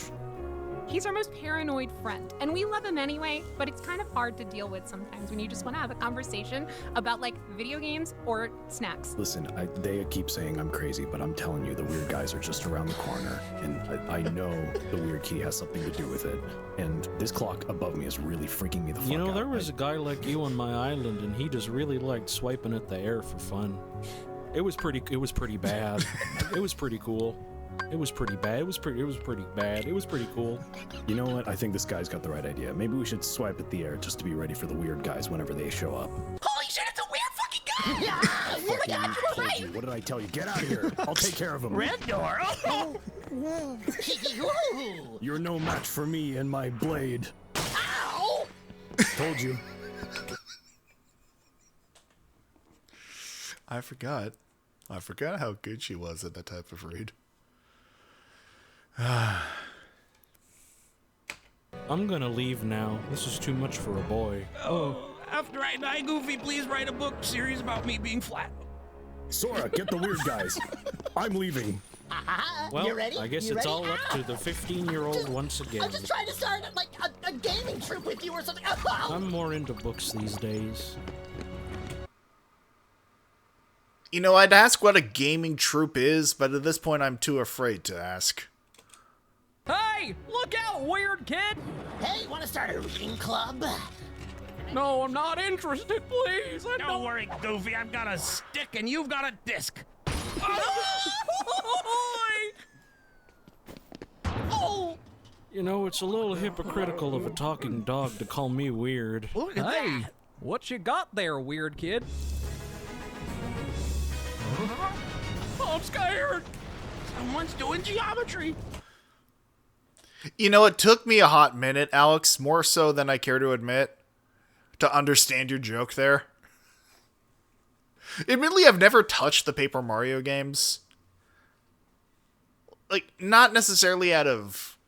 Speaker 22: He's our most paranoid friend, and we love him anyway, but it's kind of hard to deal with sometimes when you just want to have a conversation about, like, video games or snacks.
Speaker 21: Listen, they keep saying I'm crazy, but I'm telling you, the weird guys are just around the corner, and I know the weird key has something to do with it. And this clock above me is really freaking me the fuck out.
Speaker 3: You know, there was a guy like you on my island, and he just really liked swiping at the air for fun. It was pretty bad. It was pretty cool. It was pretty bad. It was pretty bad. It was pretty cool.
Speaker 21: You know what? I think this guy's got the right idea. Maybe we should swipe at the air just to be ready for the weird guys whenever they show up.
Speaker 5: Holy shit, it's a weird fucking guy! Yeah! Oh my god, you're
Speaker 21: Told
Speaker 5: right!
Speaker 21: you. What did I tell you? Get out of here. I'll take care of him.
Speaker 5: Red door! Oh!
Speaker 21: You're no match for me and my blade.
Speaker 5: Ow!
Speaker 21: Told you.
Speaker 1: I forgot. I forgot how good she was at that type of read.
Speaker 3: I'm gonna leave now. This is too much for a boy.
Speaker 13: Oh, after I die, Goofy, please write a book series about me being flat.
Speaker 21: Sora, get the weird guys. I'm leaving.
Speaker 3: Well,
Speaker 5: you ready?
Speaker 3: I guess
Speaker 5: You
Speaker 3: it's
Speaker 5: ready?
Speaker 3: all up to the 15-year-old once again.
Speaker 5: I'm just trying to start like a gaming troupe with you or something.
Speaker 3: I'm more into books these days.
Speaker 1: You know, I'd ask what a gaming troupe is, but at this point I'm too afraid to ask.
Speaker 14: Hey, look out, weird kid!
Speaker 5: Hey, want to start a reading club?
Speaker 14: No, I'm not interested, please.
Speaker 13: Don't worry, Goofy. I've got a stick and you've got a disc.
Speaker 14: Oh!
Speaker 3: You know, it's a little hypocritical of a talking dog to call me weird.
Speaker 14: Look at hey, what you got there, weird kid? I'm scared.
Speaker 13: Someone's doing geometry.
Speaker 1: You know, it took me a hot minute, Alex, more so than I care to admit, to understand your joke there. Admittedly, I've never touched the Paper Mario games. Like, not necessarily out of,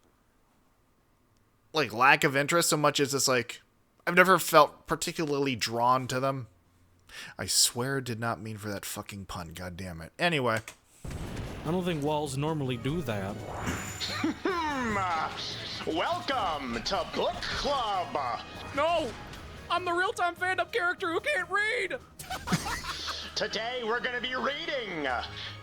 Speaker 1: like, lack of interest so much as it's like, I've never felt particularly drawn to them. I swear it did not mean for that fucking pun, goddammit. Anyway.
Speaker 3: I don't think walls normally do that.
Speaker 8: Welcome to Book Club.
Speaker 14: No, I'm the real-time Fandub character who can't read.
Speaker 8: Today we're going to be reading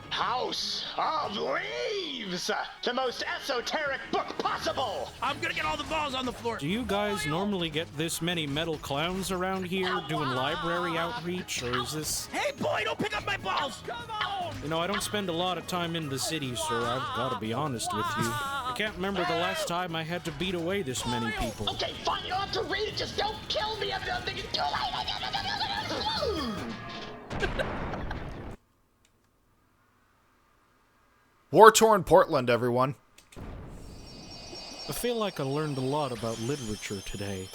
Speaker 8: House of Leaves, the most esoteric book possible.
Speaker 13: I'm gonna get all the balls on the floor.
Speaker 3: Do you guys normally get this many metal clowns around here doing library outreach, or is this...
Speaker 13: Hey, boy, don't pick up my balls. Come on.
Speaker 3: You know, I don't spend a lot of time in the city, sir. I've got to be honest with you. I can't remember the last time I had to beat away this many people.
Speaker 8: Okay, fine, you don't have to read it, just don't kill me. I'm thinking too late.
Speaker 1: War-torn Portland, everyone.
Speaker 3: I feel like I learned a lot about literature today.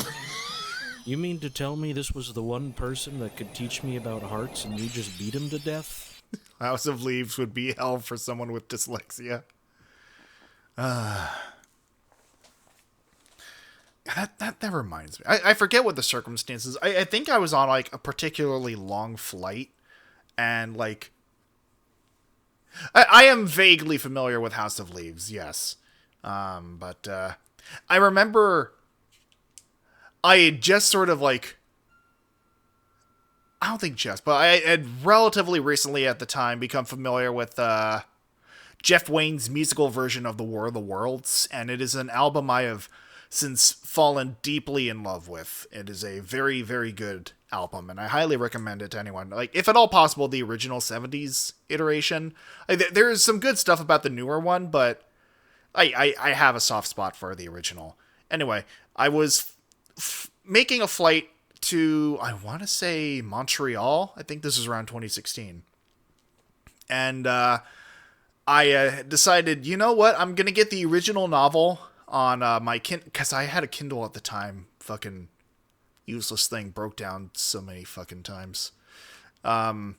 Speaker 3: You mean to tell me this was the one person that could teach me about hearts and you just beat him to death?
Speaker 1: House of Leaves would be hell for someone with dyslexia. That reminds me. I forget what the circumstances. I think I was on, like, a particularly long flight, and, like... I am vaguely familiar with House of Leaves, yes. But I remember I had just sort of, like... I don't think just, but I had relatively recently at the time become familiar with Jeff Wayne's musical version of The War of the Worlds, and it is an album I have since fallen deeply in love with. It is a very, very good album, and I highly recommend it to anyone. Like, if at all possible, the original 70s iteration. There's some good stuff about the newer one, but I have a soft spot for the original. Anyway, I was making a flight to, I want to say, Montreal. I think this was around 2016. And I decided, you know what? I'm going to get the original novel on my Kindle, because I had a Kindle at the time. Fucking useless thing, broke down so many fucking times. But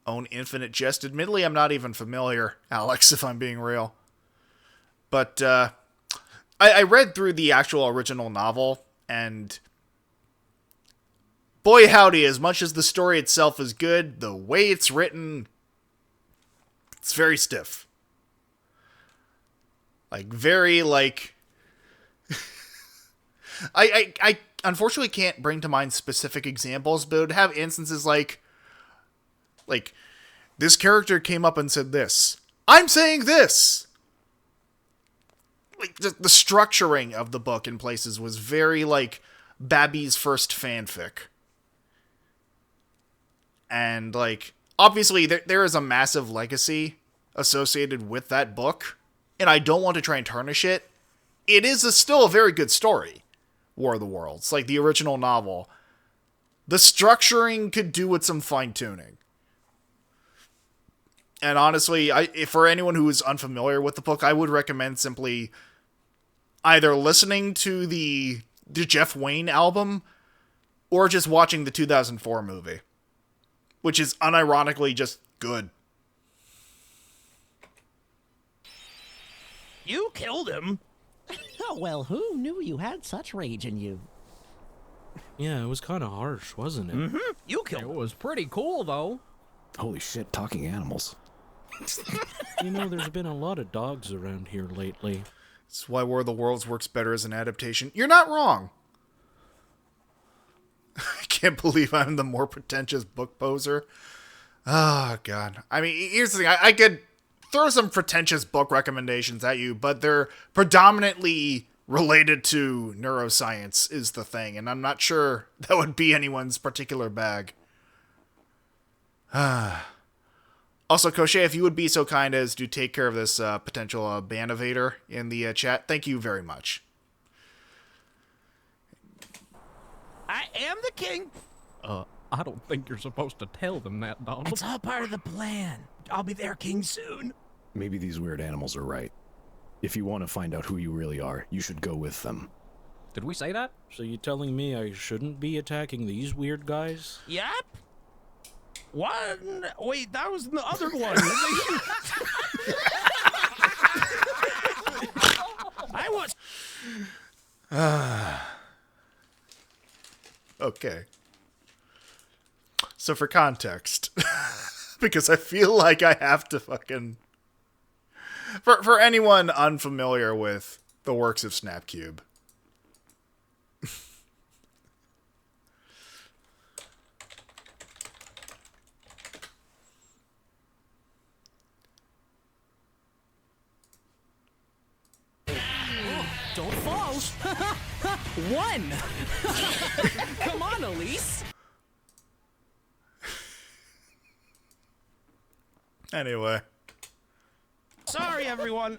Speaker 1: Own Infinite Jest. Admittedly, I'm not even familiar, Alex, if I'm being real. But I read through the actual original novel, and boy howdy, as much as the story itself is good, the way it's written, it's very stiff. Like, very, like... I unfortunately can't bring to mind specific examples, but it would have instances like, this character came up and said this. I'm saying this! Like, the structuring of the book in places was very, like, Babby's first fanfic. And, like, obviously there is a massive legacy associated with that book, and I don't want to try and tarnish it. It is still a very good story, War of the Worlds, like the original novel. The structuring could do with some fine-tuning. And honestly, for anyone who is unfamiliar with the book, I would recommend simply either listening to the Jeff Wayne album, or just watching the 2004 movie, which is unironically just good.
Speaker 5: You killed him? Oh, well, who knew you had such rage in you?
Speaker 3: Yeah, it was kind of harsh, wasn't it?
Speaker 5: Mm-hmm. You killed him.
Speaker 14: It was pretty cool, though.
Speaker 21: Holy shit, talking animals.
Speaker 3: You know, there's been a lot of dogs around here lately.
Speaker 1: That's why War of the Worlds works better as an adaptation. You're not wrong. I can't believe I'm the more pretentious book poser. Oh, God. I mean, here's the thing. I could throw some pretentious book recommendations at you, but they're predominantly related to neuroscience is the thing, and I'm not sure that would be anyone's particular bag. Also, Koshe, if you would be so kind as to take care of this potential ban evader in the chat, thank you very much.
Speaker 5: I am the king.
Speaker 14: I don't think you're supposed to tell them that, Donald.
Speaker 5: It's all part of the plan. I'll be their king soon.
Speaker 21: Maybe these weird animals are right. If you want to find out who you really are, you should go with them.
Speaker 14: Did we say that?
Speaker 3: So you telling me I shouldn't be attacking these weird guys?
Speaker 5: Yep. One. Wait, that was the other one. I was.
Speaker 1: Okay. So for context, because I feel like I have to fucking... For anyone unfamiliar with the works of SnapCube,
Speaker 12: Don't fall. One. Come on, Elise.
Speaker 1: Anyway.
Speaker 5: Sorry, everyone.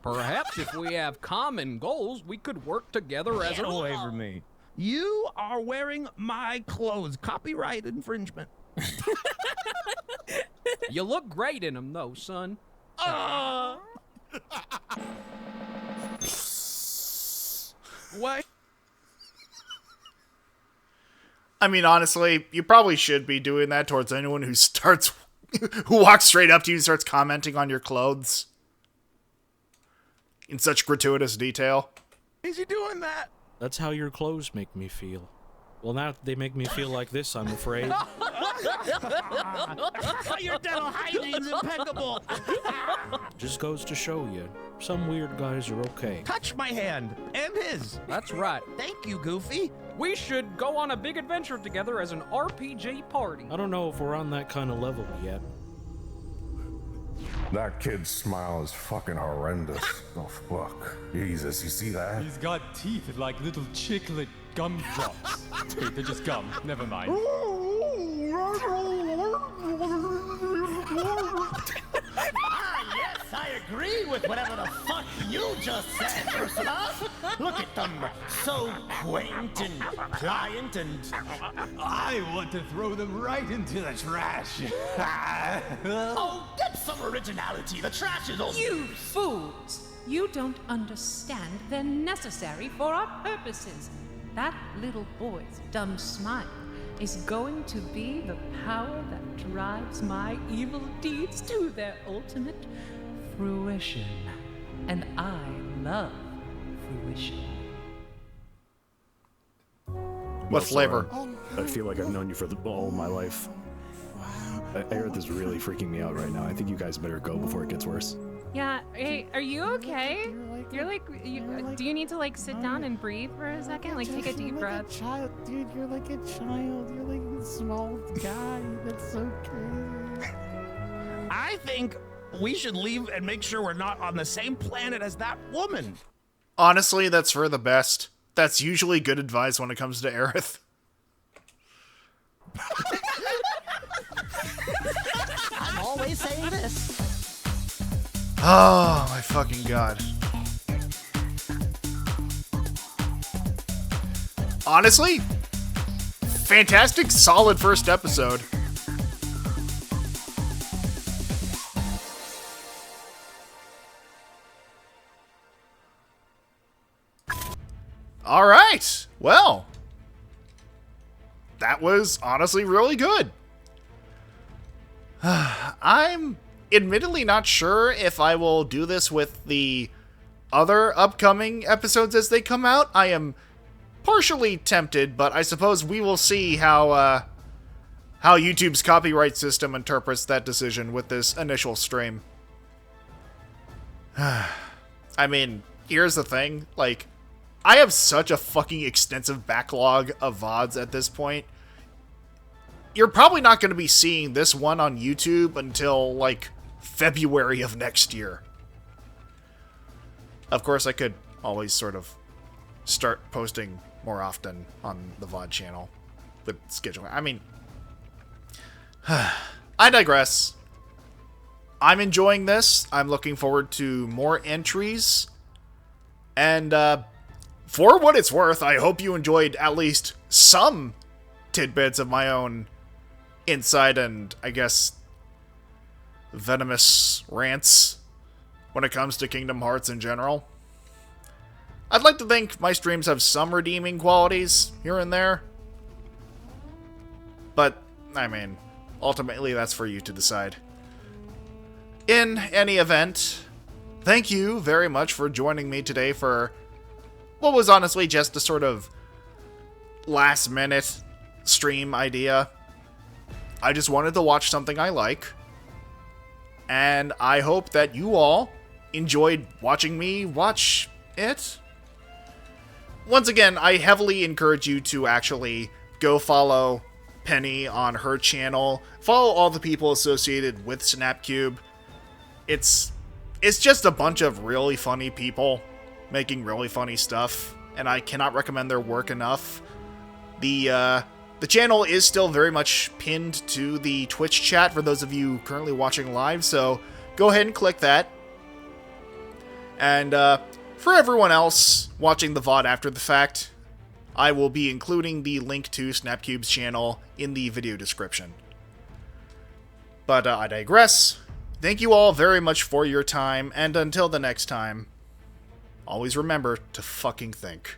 Speaker 14: Perhaps if we have common goals, we could work together as
Speaker 13: Get
Speaker 14: a...
Speaker 13: away from me.
Speaker 5: You are wearing my clothes. Copyright infringement.
Speaker 14: You look great in them, though, son.
Speaker 5: What?
Speaker 1: I mean, honestly, you probably should be doing that towards anyone who who walks straight up to you and starts commenting on your clothes in such gratuitous detail.
Speaker 5: Is he doing that?
Speaker 3: That's how your clothes make me feel. Well, now they make me feel like this, I'm afraid.
Speaker 5: Your dental hygiene's impeccable.
Speaker 3: Just goes to show you, some weird guys are okay.
Speaker 5: Touch my hand and his.
Speaker 14: That's right.
Speaker 5: Thank you, Goofy.
Speaker 14: We should go on a big adventure together as an RPG party.
Speaker 3: I don't know if we're on that kind of level yet.
Speaker 20: That kid's smile is fucking horrendous. Oh, fuck. Jesus, you see that?
Speaker 10: He's got teeth like little chiclet gumdrops. Wait, they're just gum. Never mind.
Speaker 5: Yes, I agree with whatever the fuck you just said, Ursula. Look at them, so quaint and pliant and...
Speaker 10: I want to throw them right into the trash.
Speaker 5: Oh, get some originality. The trash is old.
Speaker 4: You fools! You don't understand they're necessary for our purposes. That little boy's dumb smile is going to be the power that drives my evil deeds to their ultimate fruition. And I love fruition.
Speaker 1: What flavor?
Speaker 21: I feel like I've known you for all my life. Aerith is really freaking me out right now. I think you guys better go before it gets worse.
Speaker 22: Yeah, hey, are you okay? Do you need to like sit down and breathe for a second? Like take a deep breath.
Speaker 2: Child, dude, you're like a child. You're like a small guy. That's so crazy.
Speaker 5: I think we should leave and make sure we're not on the same planet as that woman.
Speaker 1: Honestly, that's for the best. That's usually good advice when it comes to Aerith.
Speaker 5: I'm always saying this.
Speaker 1: Oh, my fucking God. Honestly, fantastic, solid first episode. All right. Well, that was honestly really good. I'm admittedly not sure if I will do this with the other upcoming episodes as they come out. I am partially tempted, but I suppose we will see how YouTube's copyright system interprets that decision with this initial stream. I mean, here's the thing, like, I have such a fucking extensive backlog of VODs at this point. You're probably not going to be seeing this one on YouTube until, like, February of next year. Of course, I could always sort of start posting more often on the VOD channel with scheduling. I mean, I digress. I'm enjoying this. I'm looking forward to more entries. And, for what it's worth, I hope you enjoyed at least some tidbits of my own insight and, I guess, venomous rants when it comes to Kingdom Hearts in general. I'd like to think my streams have some redeeming qualities here and there. But, I mean, ultimately that's for you to decide. In any event, thank you very much for joining me today for what was honestly just a sort of last-minute stream idea. I just wanted to watch something I like, and I hope that you all enjoyed watching me watch it. Once again, I heavily encourage you to actually go follow Penny on her channel. Follow all the people associated with SnapCube. It's just a bunch of really funny people making really funny stuff, and I cannot recommend their work enough. The channel is still very much pinned to the Twitch chat for those of you currently watching live, so go ahead and click that. And for everyone else watching the VOD after the fact, I will be including the link to SnapCube's channel in the video description. But I digress. Thank you all very much for your time, and until the next time, always remember to fucking think.